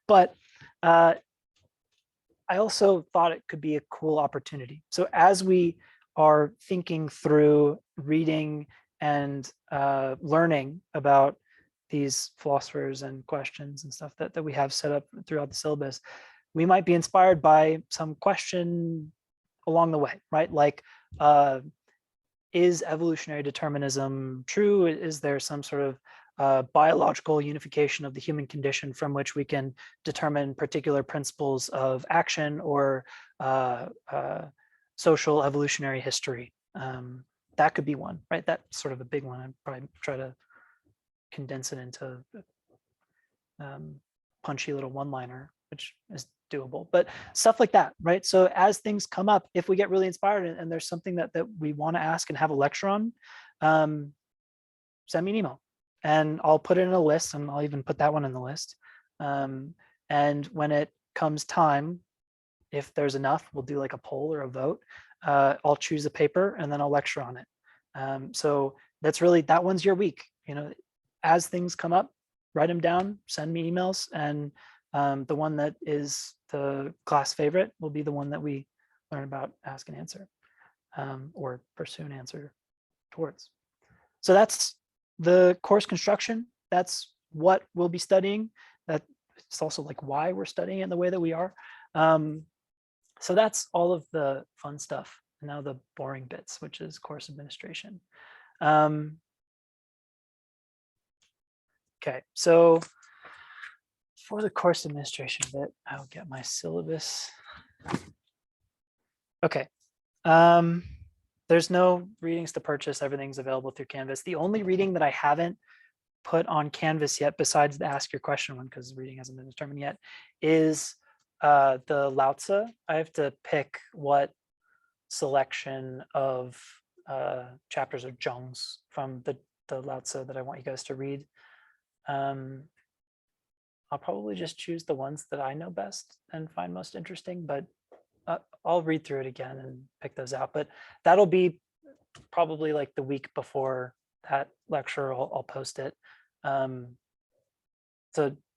But I also thought it could be a cool opportunity. So as we are thinking through reading and learning about these philosophers and questions and stuff that we have set up throughout the syllabus, we might be inspired by some question along the way, right? Like, is evolutionary determinism true? Is there some sort of biological unification of the human condition from which we can determine particular principles of action or social evolutionary history? That could be one, right? That's sort of a big one. I'd probably try to condense it into punchy little one-liner, which is doable, but stuff like that, right? So as things come up, if we get really inspired and there's something that we want to ask and have a lecture on, send me an email and I'll put it in a list, and I'll even put that one in the list. And when it comes time, if there's enough, we'll do like a poll or a vote. I'll choose a paper and then I'll lecture on it. So that's really, that one's your week. You know, as things come up, write them down, send me emails, and the one that is the class favorite will be the one that we learn about, ask and answer, or pursue and answer towards. So that's the course construction. That's what we'll be studying. That it's also like why we're studying it in the way that we are. So that's all of the fun stuff. And now the boring bits, which is course administration. Okay, so for the course administration bit, I'll get my syllabus. Okay, there's no readings to purchase. Everything's available through Canvas. The only reading that I haven't put on Canvas yet, besides the ask your question one, because reading hasn't been determined yet, is the Lao Tzu. I have to pick what selection of chapters or zhongs from the Lao Tzu that I want you guys to read. I'll probably just choose the ones that I know best and find most interesting, but I'll read through it again and pick those out. But that'll be probably like the week before that lecture. I'll post it. So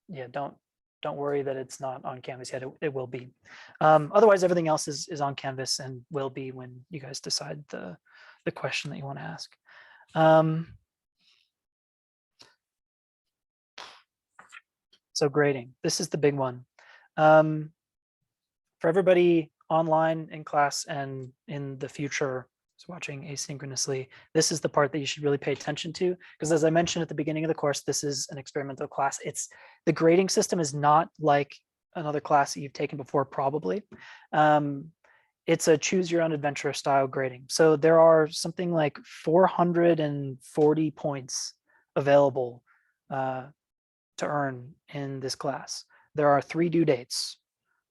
yeah, don't worry that it's not on Canvas yet. It will be. Otherwise, everything else is on Canvas and will be when you guys decide the question that you want to ask. So grading, this is the big one. For everybody online in class and in the future, watching asynchronously, this is the part that you should really pay attention to, because as I mentioned at the beginning of the course, this is an experimental class. The grading system is not like another class that you've taken before, probably. It's a choose your own adventure style grading. So there are something like 440 points available to earn in this class. There are 3 due dates,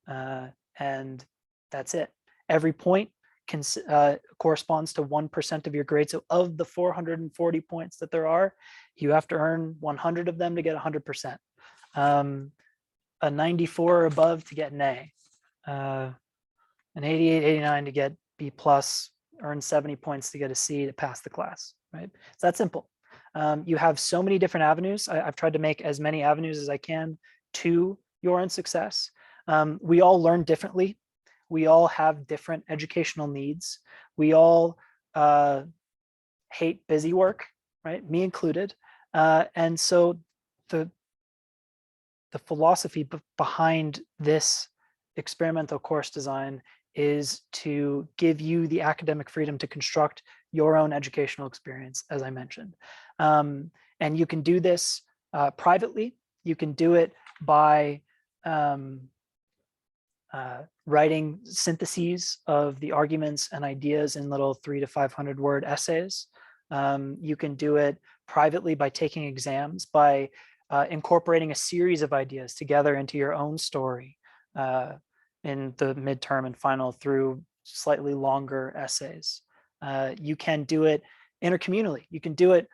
and that's it. Every point corresponds to 1% of your grade. So of the 440 points that there are, you have to earn 100 of them to get 100%. A 94 or above to get an A, an 88, 89 to get B+, earn 70 points to get a C to pass the class, right? It's that simple. You have so many different avenues. I've tried to make as many avenues as I can to your own success. We all learn differently. We all have different educational needs. We all hate busy work, right? Me included. And so the philosophy behind this experimental course design is to give you the academic freedom to construct your own educational experience, as I mentioned. And you can do this privately. You can do it by writing syntheses of the arguments and ideas in little 300 to 500 word essays. You can do it privately by taking exams, by incorporating a series of ideas together into your own story in the midterm and final through slightly longer essays. You can do it intercommunally. You can do it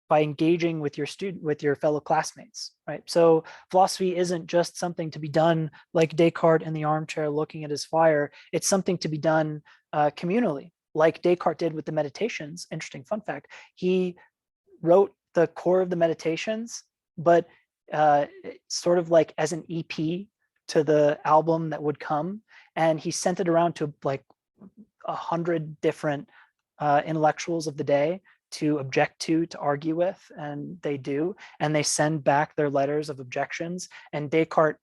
by engaging with your fellow classmates, right? So philosophy isn't just something to be done like Descartes in the armchair looking at his fire. It's something to be done communally, like Descartes did with the Meditations. Interesting fun fact, he wrote the core of the Meditations, but sort of like as an EP to the album that would come. And he sent it around to like 100 different intellectuals of the day to object to argue with, and they do, and they send back their letters of objections, and Descartes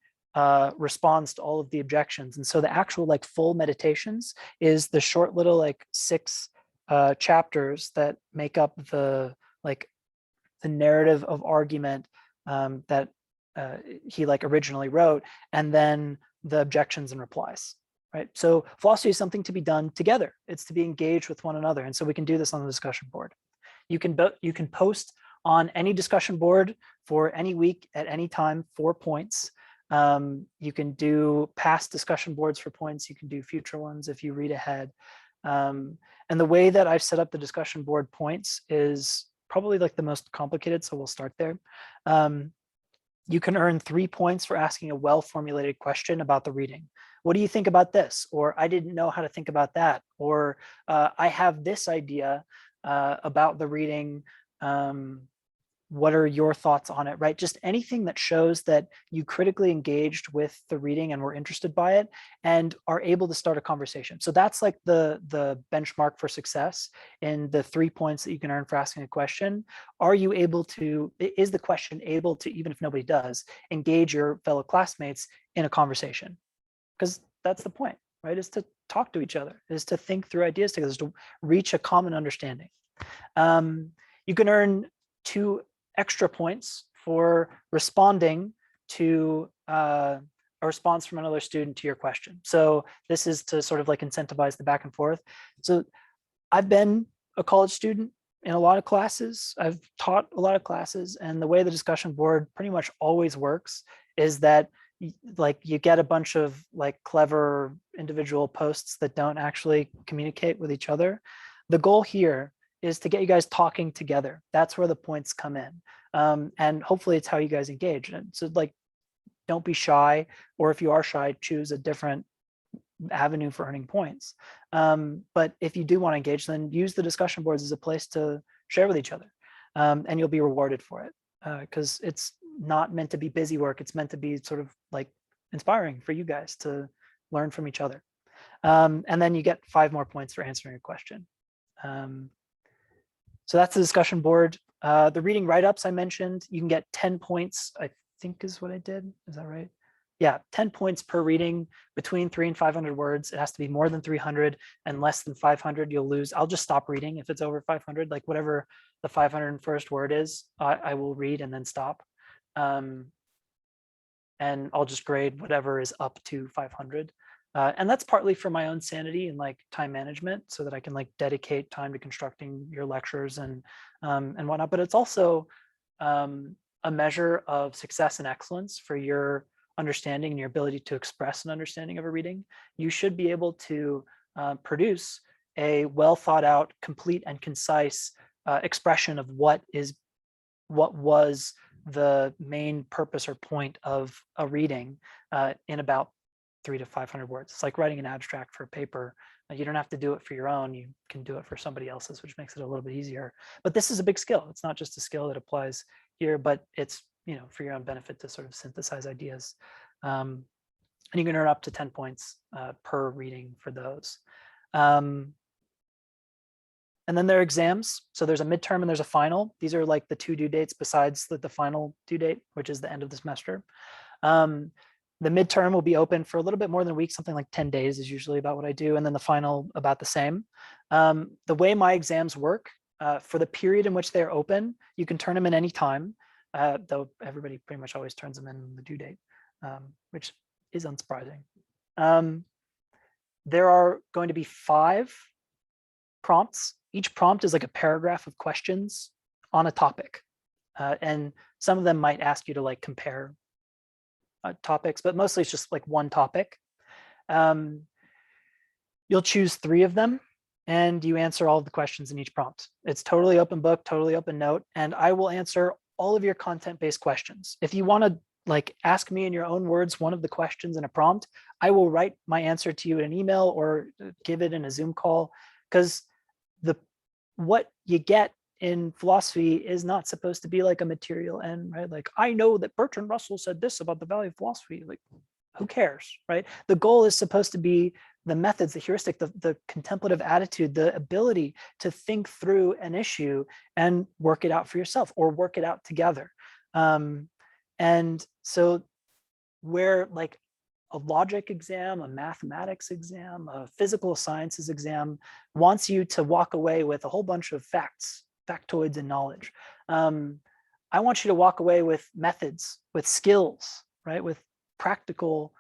responds to all of the objections. And so the actual like full meditations is the short little like 6 chapters that make up the narrative of argument that he like originally wrote, and then the objections and replies. Right. So philosophy is something to be done together. It's to be engaged with one another. And so we can do this on the discussion board. You can post on any discussion board for any week at any time 4 points. You can do past discussion boards for points. You can do future ones if you read ahead. And the way that I've set up the discussion board points is probably like the most complicated. So we'll start there. You can earn 3 points for asking a well-formulated question about the reading. What do you think about this? Or I didn't know how to think about that. Or I have this idea about the reading. What are your thoughts on it, right? Just anything that shows that you critically engaged with the reading and were interested by it and are able to start a conversation. So that's like the benchmark for success in the 3 points that you can earn for asking a question. Are you able to, is the question able to, even if nobody does, engage your fellow classmates in a conversation? Because that's the point, right? Is to talk to each other, is to think through ideas together, is to reach a common understanding. You can earn 2 extra points for responding to a response from another student to your question. So this is to sort of like incentivize the back and forth. So I've been a college student in a lot of classes. I've taught a lot of classes, and the way the discussion board pretty much always works is that like you get a bunch of like clever individual posts that don't actually communicate with each other. The goal here is to get you guys talking together. That's where the points come in. And hopefully it's how you guys engage. And so like, don't be shy, or if you are shy, choose a different avenue for earning points. But if you do want to engage, then use the discussion boards as a place to share with each other. And you'll be rewarded for it, because it's not meant to be busy work. It's meant to be sort of like inspiring for you guys to learn from each other. And then you get 5 more points for answering a question. So that's the discussion board. The reading write-ups I mentioned, you can get 10 points, I think is what I did. Is that right? Yeah, 10 points per reading between 300 and 500 words. It has to be more than 300 and less than 500, you'll lose. I'll just stop reading if it's over 500, like whatever the 501st word is, I will read and then stop. And I'll just grade whatever is up to 500. And that's partly for my own sanity and like time management, so that I can like dedicate time to constructing your lectures and whatnot. But it's also a measure of success and excellence for your understanding and your ability to express an understanding of a reading. You should be able to produce a well thought out, complete and concise expression of what was the main purpose or point of a reading in about 300 to 500 words. It's like writing an abstract for a paper. You don't have to do it for your own. You can do it for somebody else's, which makes it a little bit easier. But this is a big skill. It's not just a skill that applies here, but it's, you know, for your own benefit to sort of synthesize ideas. And you can earn up to 10 points per reading for those. And then there are exams. So there's a midterm and there's a final. These are like the 2 due dates besides the final due date, which is the end of the semester. The midterm will be open for a little bit more than a week, something like 10 days is usually about what I do. And then the final about the same. The way my exams work, for the period in which they're open, you can turn them in any time, though everybody pretty much always turns them in on the due date, which is unsurprising. There are going to be 5 prompts. Each prompt is like a paragraph of questions on a topic. And some of them might ask you to like compare topics, but mostly it's just like one topic. You'll choose 3 of them and you answer all of the questions in each prompt. It's totally open book, totally open note, and I will answer all of your content-based questions. If you want to like ask me in your own words one of the questions in a prompt, I will write my answer to you in an email or give it in a Zoom call, because what you get in philosophy is not supposed to be like a material end, right? Like, I know that Bertrand Russell said this about the value of philosophy. Like, who cares, right? The goal is supposed to be the methods, the heuristic, the contemplative attitude, the ability to think through an issue and work it out for yourself or work it out together. And so where like a logic exam, a mathematics exam, a physical sciences exam wants you to walk away with a whole bunch of facts, factoids and knowledge. I want you to walk away with methods, with skills, right? With practical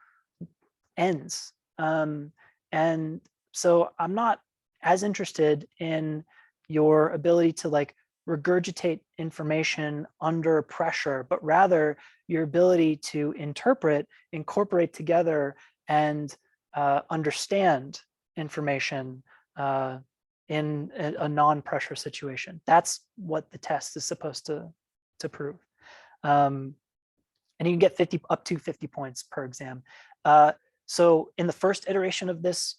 ends. And so I'm not as interested in your ability to like regurgitate information under pressure, but rather your ability to interpret, incorporate together, and understand information in a non-pressure situation. That's what the test is supposed to prove. And you can get up to 50 points per exam. So in the first iteration of this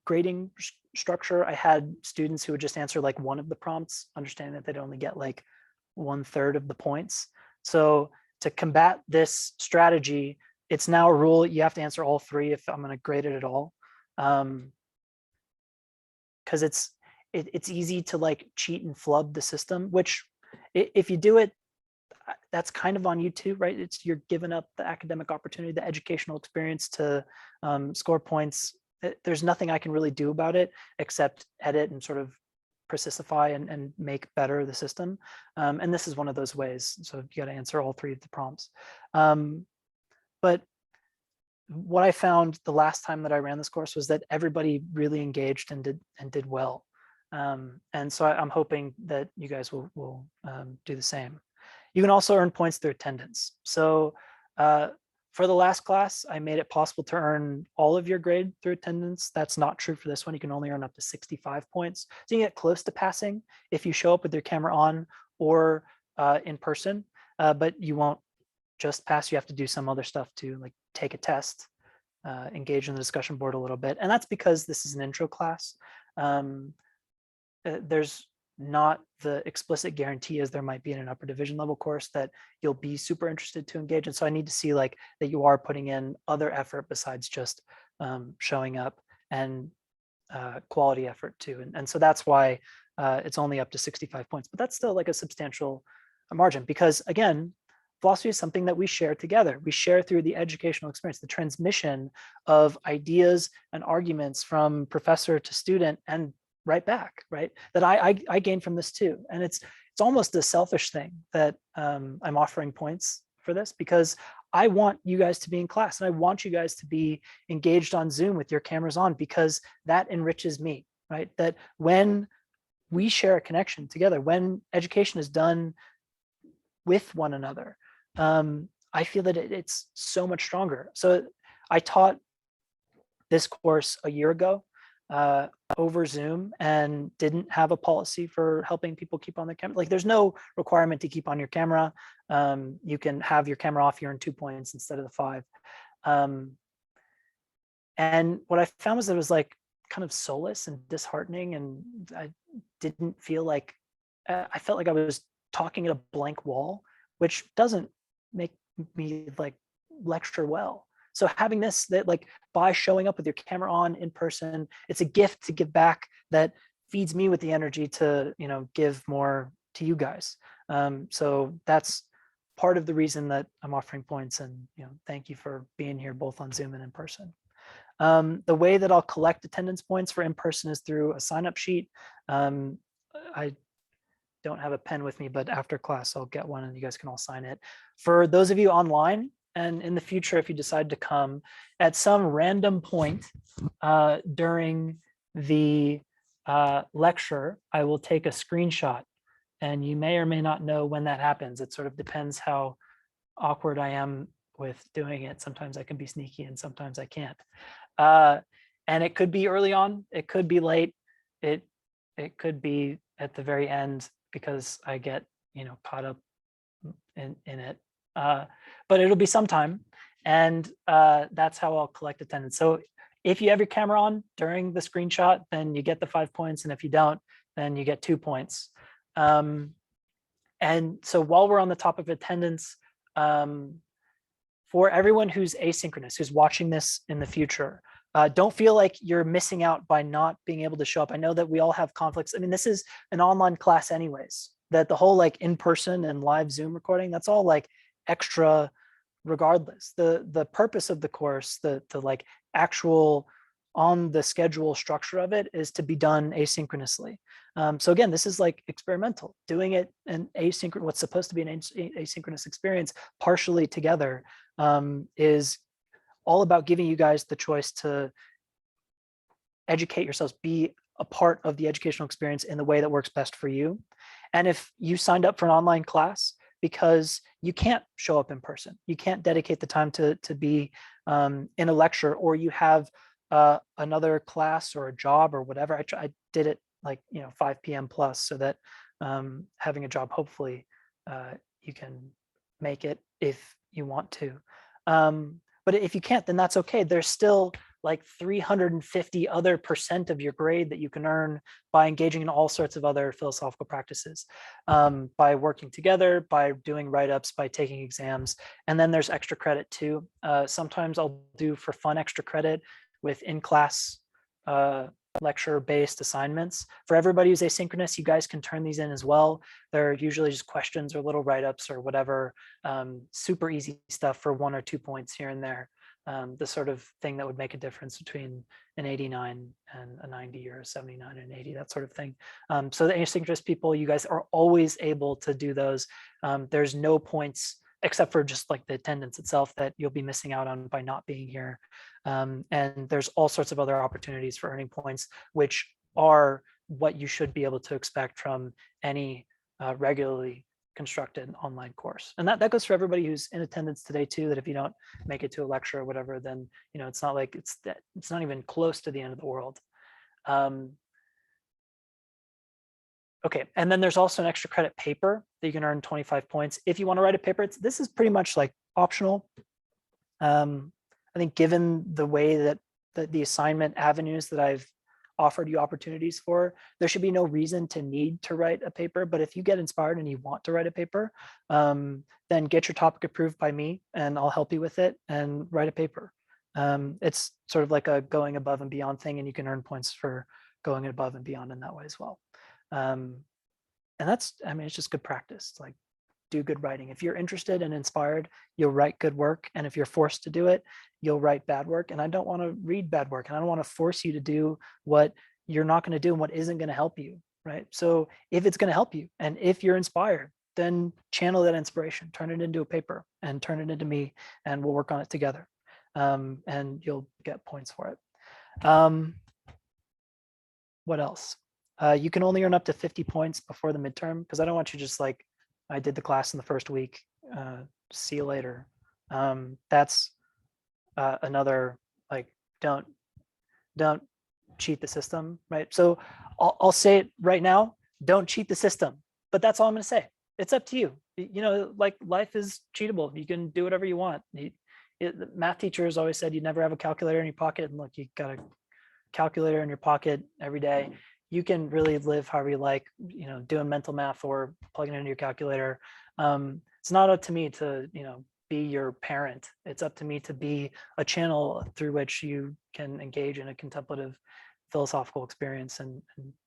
grading structure, I had students who would just answer like one of the prompts, understanding that they'd only get like 1/3 of the points. So to combat this strategy, it's now a rule. You have to answer all three if I'm going to grade it at all. Because it's easy to like cheat and flub the system, which if you do it, that's kind of on you too, right? You're giving up the academic opportunity, the educational experience to score points. There's nothing I can really do about it except edit and sort of persistify and make better the system. And this is one of those ways. So you got to answer all three of the prompts. But what I found the last time that I ran this course was that everybody really engaged and did well. And so I'm hoping that you guys will do the same. You can also earn points through attendance. So for the last class, I made it possible to earn all of your grade through attendance. That's not true for this one. You can only earn up to 65 points. So you get close to passing if you show up with your camera on or in person, but you won't just pass. You have to do some other stuff to like take a test, engage in the discussion board a little bit. And that's because this is an intro class. There's not the explicit guarantee as there might be in an upper division level course that you'll be super interested to engage. And so I need to see like that you are putting in other effort besides just showing up, and quality effort too. And so that's why it's only up to 65 points, but that's still like a substantial margin, because again, philosophy is something that we share together. We share through the educational experience, the transmission of ideas and arguments from professor to student and right back, right? That I gain from this too. And it's almost a selfish thing that I'm offering points for this, because I want you guys to be in class and I want you guys to be engaged on Zoom with your cameras on, because that enriches me, right? That when we share a connection together, when education is done with one another, I feel that it's so much stronger. So I taught this course a year ago over Zoom and didn't have a policy for helping people keep on their camera. Like there's no requirement to keep on your camera. You can have your camera off, you earn 2 points instead of the 5. And what I found was that it was like kind of soulless and disheartening, and I didn't feel like, I felt like I was talking at a blank wall, which doesn't make me like lecture well. So having this, that like by showing up with your camera on in person, it's a gift to give back that feeds me with the energy to, you know, give more to you guys. So that's part of the reason that I'm offering points, and, you know, thank you for being here both on Zoom and in person. The way that I'll collect attendance points for in-person is through a sign-up sheet. I don't have a pen with me, but after class, I'll get one and you guys can all sign it. For those of you online, and in the future, if you decide to come at some random point during the lecture, I will take a screenshot, and you may or may not know when that happens. It sort of depends how awkward I am with doing it. Sometimes I can be sneaky and sometimes I can't. And it could be early on, it could be late, it could be at the very end because I get, you know, caught up in it. But it'll be sometime, and that's how I'll collect attendance. So if you have your camera on during the screenshot, then you get the 5 points, and if you don't, then you get 2 points. And so while we're on the topic of attendance, for everyone who's asynchronous, who's watching this in the future, don't feel like you're missing out by not being able to show up. I know that we all have conflicts. I mean, this is an online class anyways, that the whole like in-person and live Zoom recording, that's all like extra regardless. The purpose of the course, the like actual on the schedule structure of it is to be done asynchronously. So again, this is like experimental, doing it an asynchronous, what's supposed to be an asynchronous experience partially together is all about giving you guys the choice to educate yourselves, be a part of the educational experience in the way that works best for you. And if you signed up for an online class because you can't show up in person, you can't dedicate the time to be in a lecture, or you have another class or a job or whatever. I did it like 5 p.m. plus, so that having a job, hopefully you can make it if you want to. But if you can't, then that's okay. There's still like 350 other % of your grade that you can earn by engaging in all sorts of other philosophical practices, by working together, by doing write-ups, by taking exams. And then there's extra credit too. Sometimes I'll do for fun extra credit with in-class lecture-based assignments. For everybody who's asynchronous, you guys can turn these in as well. They're usually just questions or little write-ups or whatever, super easy stuff for 1 or 2 points here and there. The sort of thing that would make a difference between an 89 and a 90, or a 79 and an 80, that sort of thing. So the asynchronous people, you guys are always able to do those. There's no points except for just like the attendance itself that you'll be missing out on by not being here. And there's all sorts of other opportunities for earning points, which are what you should be able to expect from any regularly constructed online course. And that goes for everybody who's in attendance today too, that if you don't make it to a lecture or whatever, then it's not like it's not even close to the end of the world. Okay, and then there's also an extra credit paper that you can earn 25 points. If you want to write a paper, this is pretty much like optional. I think given the way that the assignment avenues that I've offered you opportunities for, there should be no reason to need to write a paper. But if you get inspired and you want to write a paper, then get your topic approved by me and I'll help you with it and write a paper. It's sort of like a going above and beyond thing, and you can earn points for going above and beyond in that way as well. And that's, I mean, it's just good practice. It's like, do good writing. If you're interested and inspired, you'll write good work. And if you're forced to do it, you'll write bad work. And I don't want to read bad work. And I don't want to force you to do what you're not going to do and what isn't going to help you, right? So if it's going to help you and if you're inspired, then channel that inspiration, turn it into a paper and turn it into me, and we'll work on it together. And you'll get points for it. What else? You can only earn up to 50 points before the midterm, because I don't want you just like, I did the class in the first week, see you later. That's another, like, don't cheat the system, right? So I'll say it right now, don't cheat the system, but that's all I'm gonna say. It's up to you. Like, life is cheatable. You can do whatever you want. The math teachers always said you never have a calculator in your pocket, and look, you got a calculator in your pocket every day. You can really live however you like, doing mental math or plugging it into your calculator. It's not up to me to, be your parent. It's up to me to be a channel through which you can engage in a contemplative philosophical experience and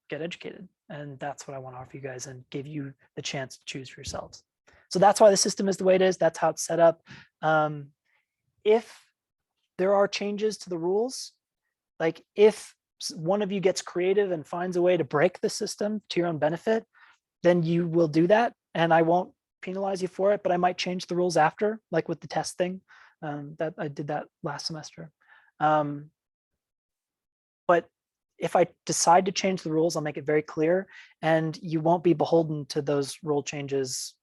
get educated. And that's what I want to offer you guys and give you the chance to choose for yourselves. So that's why the system is the way it is. That's how it's set up. If there are changes to the rules, like if one of you gets creative and finds a way to break the system to your own benefit, then you will do that. And I won't penalize you for it, but I might change the rules after, like with the test thing. That I did that last semester. But if I decide to change the rules, I'll make it very clear, and you won't be beholden to those rule changes.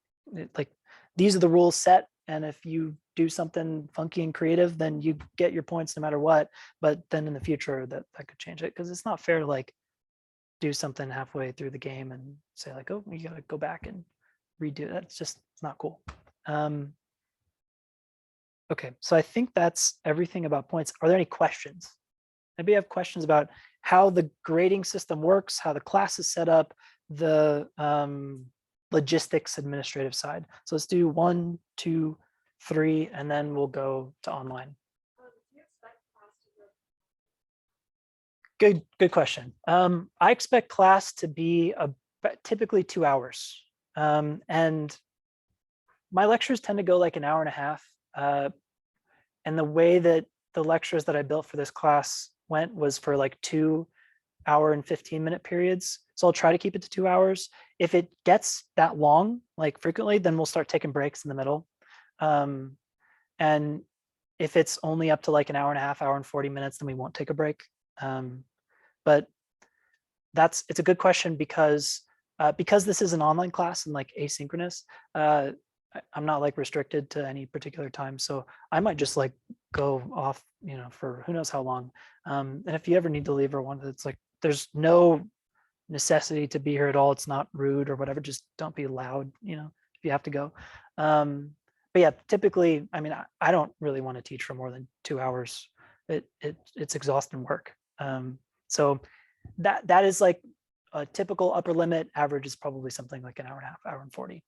Like, these are the rules set, and if you do something funky and creative, then you get your points no matter what. But then in the future, that could change it, because it's not fair to like do something halfway through the game and say like, oh, you gotta go back and redo that. It's not cool. Okay, so I think that's everything about points. Are there any questions? Maybe you have questions about how the grading system works, how the class is set up, the logistics administrative side. So let's do 1, 2, 3, and then we'll go to online. Good question. I expect class to be typically 2 hours. And my lectures tend to go like an hour and a half. And the way that the lectures that I built for this class went was for like 2 hour and 15-minute periods. So I'll try to keep it to 2 hours. If it gets that long, like frequently, then we'll start taking breaks in the middle. And if it's only up to like an hour and a half, hour and 40 minutes, then we won't take a break. But it's a good question because this is an online class and like asynchronous, I'm not like restricted to any particular time. So I might just like go off, for who knows how long. And if you ever need to leave or want, it's like, there's no necessity to be here at all. It's not rude or whatever. Just don't be loud, if you have to go. But yeah, typically, I mean, I don't really want to teach for more than 2 hours. It's exhausting work. So that is like a typical upper limit. Average is probably something like an hour and a half, hour and 40.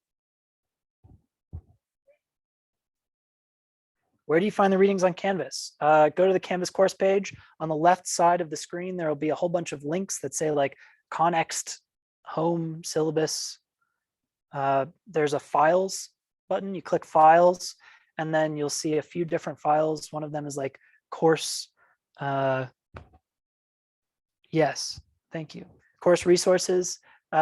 Where do you find the readings on Canvas? Go to the Canvas course page. On the left side of the screen, there will be a whole bunch of links that say like Connext, Home, Syllabus. There's a Files button. You click Files, and then you'll see a few different files. One of them is like course. Yes, thank you. Course resources,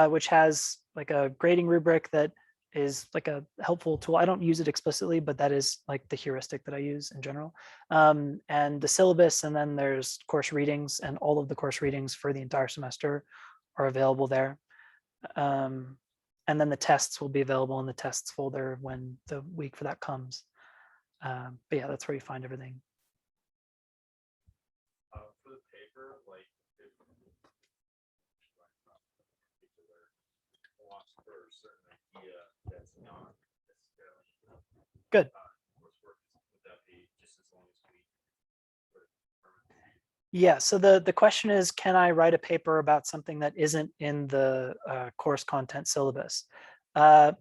which has like a grading rubric that is like a helpful tool. I don't use it explicitly, but that is like the heuristic that I use in general. And the syllabus, and then there's course readings, and all of the course readings for the entire semester are available there. And then the tests will be available in the tests folder when the week for that comes. But yeah, that's where you find everything.
For the paper, like if wants for a certain idea that's not necessarily
Good.
coursework, would that be just as long as we put it permanently?
Yeah, so the question is, can I write a paper about something that isn't in the course content syllabus? So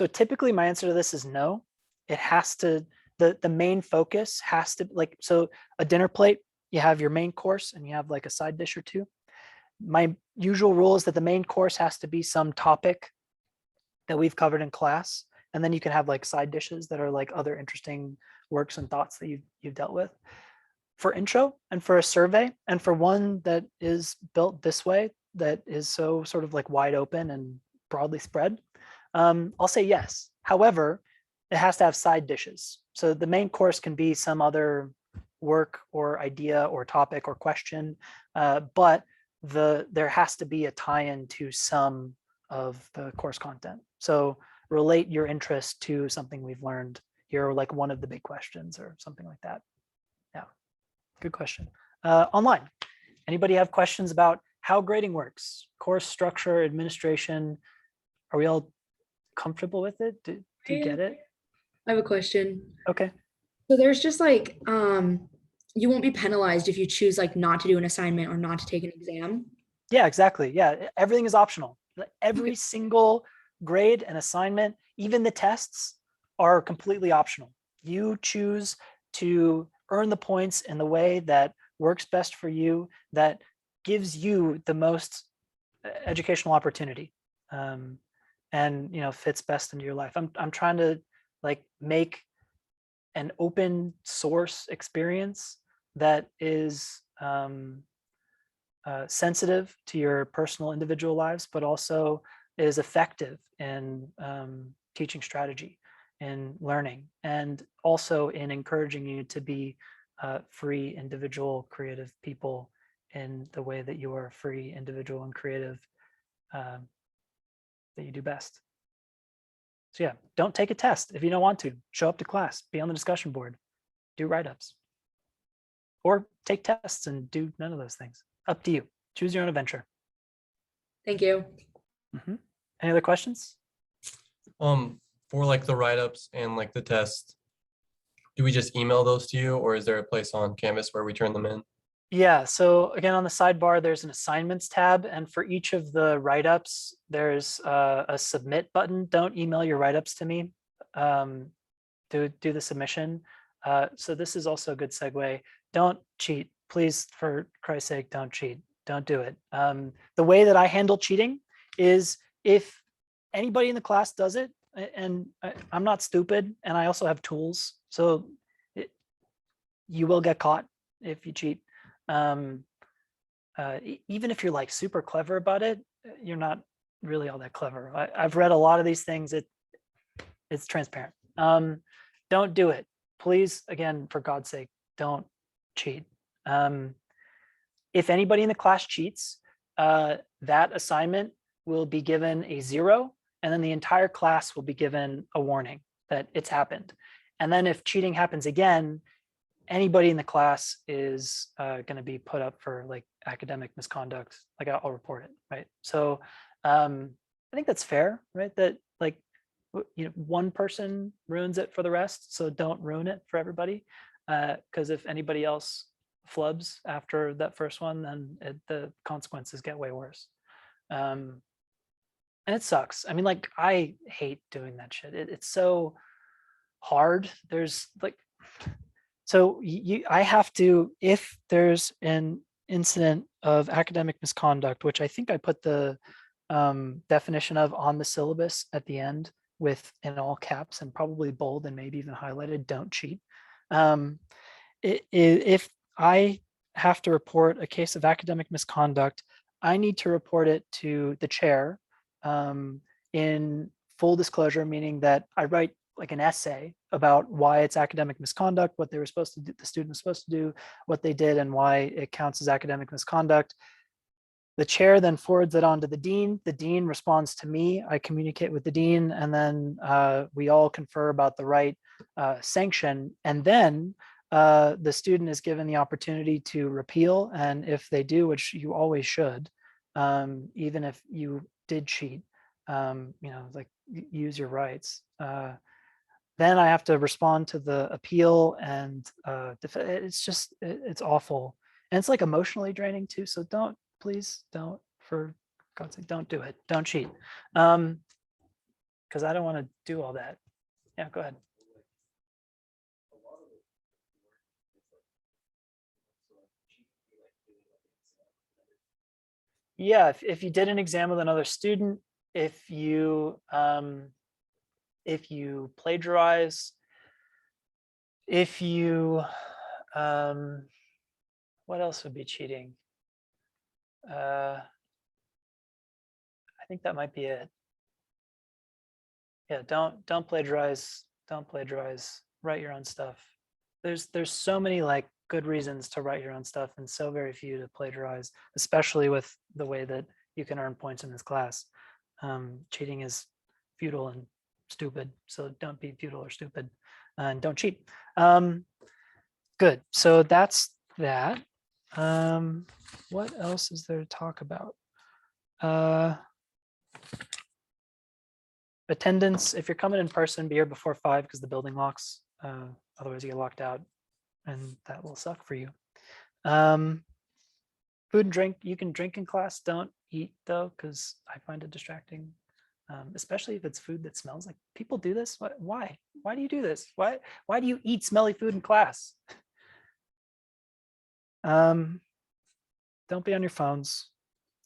typically my answer to this is no. It has to, the main focus has to, like, so a dinner plate, you have your main course and you have like a side dish or two. My usual rule is that the main course has to be some topic that we've covered in class. And then you can have like side dishes that are like other interesting works and thoughts that you've dealt with. For intro and for a survey, and for one that is built this way, that is so sort of like wide open and broadly spread, I'll say yes. However, it has to have side dishes. So the main course can be some other work or idea or topic or question, but there has to be a tie-in to some of the course content. So relate your interest to something we've learned here, or like one of the big questions or something like that. Yeah, good question. Online, anybody have questions about how grading works, course structure, administration? Are we all comfortable with it? Do you get it?
I have a question.
Okay.
So there's just like, you won't be penalized if you choose like not to do an assignment or not to take an exam.
Yeah, exactly. Yeah, everything is optional. Every single grade and assignment, even the tests, are completely optional. You choose to earn the points in the way that works best for you, that gives you the most educational opportunity, and fits best into your life. I'm trying to like make an open source experience that is sensitive to your personal individual lives, but also is effective in teaching strategy and learning, and also in encouraging you to be free, individual, creative people in the way that you are free, individual, and creative, that you do best. So yeah, don't take a test if you don't want to. Show up to class, be on the discussion board, do write-ups, or take tests and do none of those things. Up to you. Choose your own adventure.
Thank you.
Any other questions?
For like the write-ups and like the tests, do we just email those to you, or is there a place on Canvas where we turn them in?
Yeah, so again, on the sidebar, there's an assignments tab, and for each of the write-ups, there's a submit button. Don't email your write-ups to me. Do the submission. So this is also a good segue. Don't cheat, please, for Christ's sake, don't cheat. Don't do it. The way that I handle cheating is if anybody in the class does it, and I'm not stupid, and I also have tools, so you will get caught if you cheat. Even if you're like super clever about it, you're not really all that clever. I've read a lot of these things. It's transparent. Don't do it, please. Again, for God's sake, don't cheat. If anybody in the class cheats, that assignment will be given a 0, and then the entire class will be given a warning that it's happened. And then if cheating happens again, anybody in the class is going to be put up for like academic misconduct. Like I'll report it, right? So I think that's fair, right? That like, you know, one person ruins it for the rest, so don't ruin it for everybody. Because if anybody else flubs after that first one, then the consequences get way worse. And it sucks. I mean, like I hate doing that shit. It's so hard. There's like, so I have to, if there's an incident of academic misconduct, which I think I put the definition of on the syllabus at the end with in all caps and probably bold and maybe even highlighted, don't cheat. If I have to report a case of academic misconduct, I need to report it to the chair in full disclosure, meaning that I write like an essay about why it's academic misconduct, what they were supposed to do, the student was supposed to do, what they did, and why it counts as academic misconduct. The chair then forwards it on to the dean. The dean responds to me. I communicate with the dean, and then we all confer about the right sanction. And then the student is given the opportunity to repeal. And if they do, which you always should, even if you did cheat, you know, like use your rights. Then I have to respond to the appeal, and it's just, it's awful. And it's like emotionally draining too. So don't, please don't, for God's sake, don't do it. Don't cheat. Because I don't want to do all that. Yeah, go ahead. Yeah, if you did an exam with another student, if you plagiarize, if you what else would be cheating? I think that might be it. Yeah, don't plagiarize. Don't plagiarize. Write your own stuff. There's so many like good reasons to write your own stuff, and so very few to plagiarize, especially with the way that you can earn points in this class. Cheating is futile and stupid, so don't be futile or stupid, and don't cheat. Good. So that's that. What else is there to talk about? Attendance, if you're coming in person, be here before 5 because the building locks. Otherwise you get locked out, and that will suck for you. Food and drink, you can drink in class. Don't eat though, because I find it distracting, especially if it's food that smells. Like, people do this. Why? Why do you do this? Why do you eat smelly food in class? Don't be on your phones.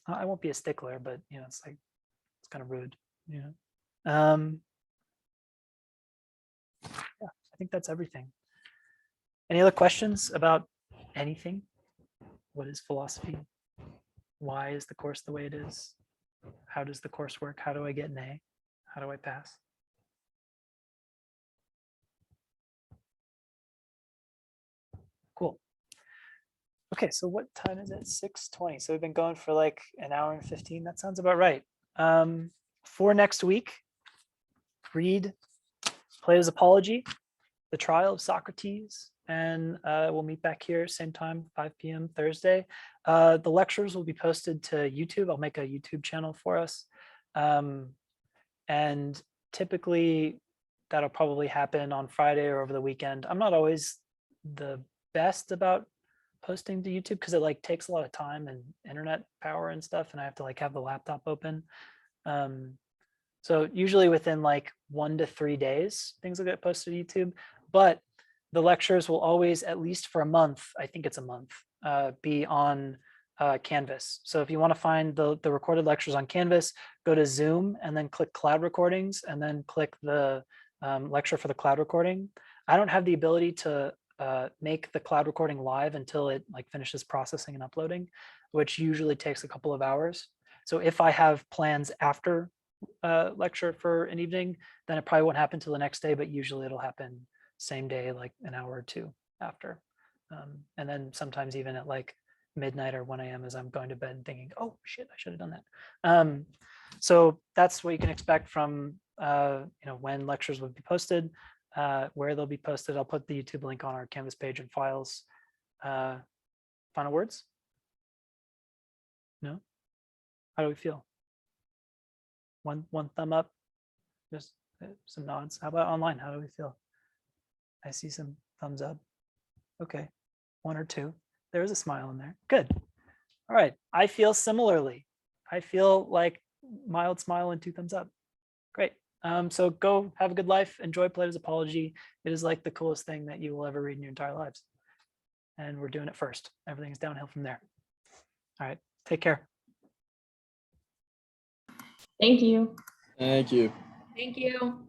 I won't be a stickler, but you know, it's like, it's kind of rude, you know. Yeah, I think that's everything. Any other questions about anything? What is philosophy? Why is the course the way it is? How does the course work? How do I get an A? How do I pass? Cool. Okay, so what time is it? 6:20. So we've been going for like an hour and 15. That sounds about right. For next week, read Plato's Apology, The Trial of Socrates, and we'll meet back here same time, 5 p.m. Thursday. The lectures will be posted to YouTube. I'll make a YouTube channel for us. And typically that'll probably happen on Friday or over the weekend. I'm not always the best about posting to YouTube because it like takes a lot of time and internet power and stuff, and I have to like have the laptop open. So usually within like 1 to 3 days, things will get posted to YouTube, but the lectures will always, at least for a month, I think it's a month, be on Canvas. So if you want to find the recorded lectures on Canvas, go to Zoom and then click cloud recordings and then click the lecture for the cloud recording. I don't have the ability to make the cloud recording live until it like finishes processing and uploading, which usually takes a couple of hours. So if I have plans after lecture for an evening, then it probably won't happen till the next day, but usually it'll happen same day, like an hour or two after. And then sometimes even at like midnight or 1 a.m. as I'm going to bed and thinking, oh shit, I should have done that. So that's what you can expect from when lectures will be posted, where they'll be posted. I'll put the YouTube link on our Canvas page and files. Final words? No? How do we feel? One thumb up, just some nods. How about online? How do we feel? I see some thumbs up. Okay, 1 or 2. There's a smile in there. Good. All right, I feel similarly. I feel like mild smile and 2 thumbs up. Great. So go have a good life. Enjoy Plato's Apology. It is like the coolest thing that you will ever read in your entire lives. And we're doing it first. Everything's downhill from there. All right, take care.
Thank you.
Thank you.
Thank you.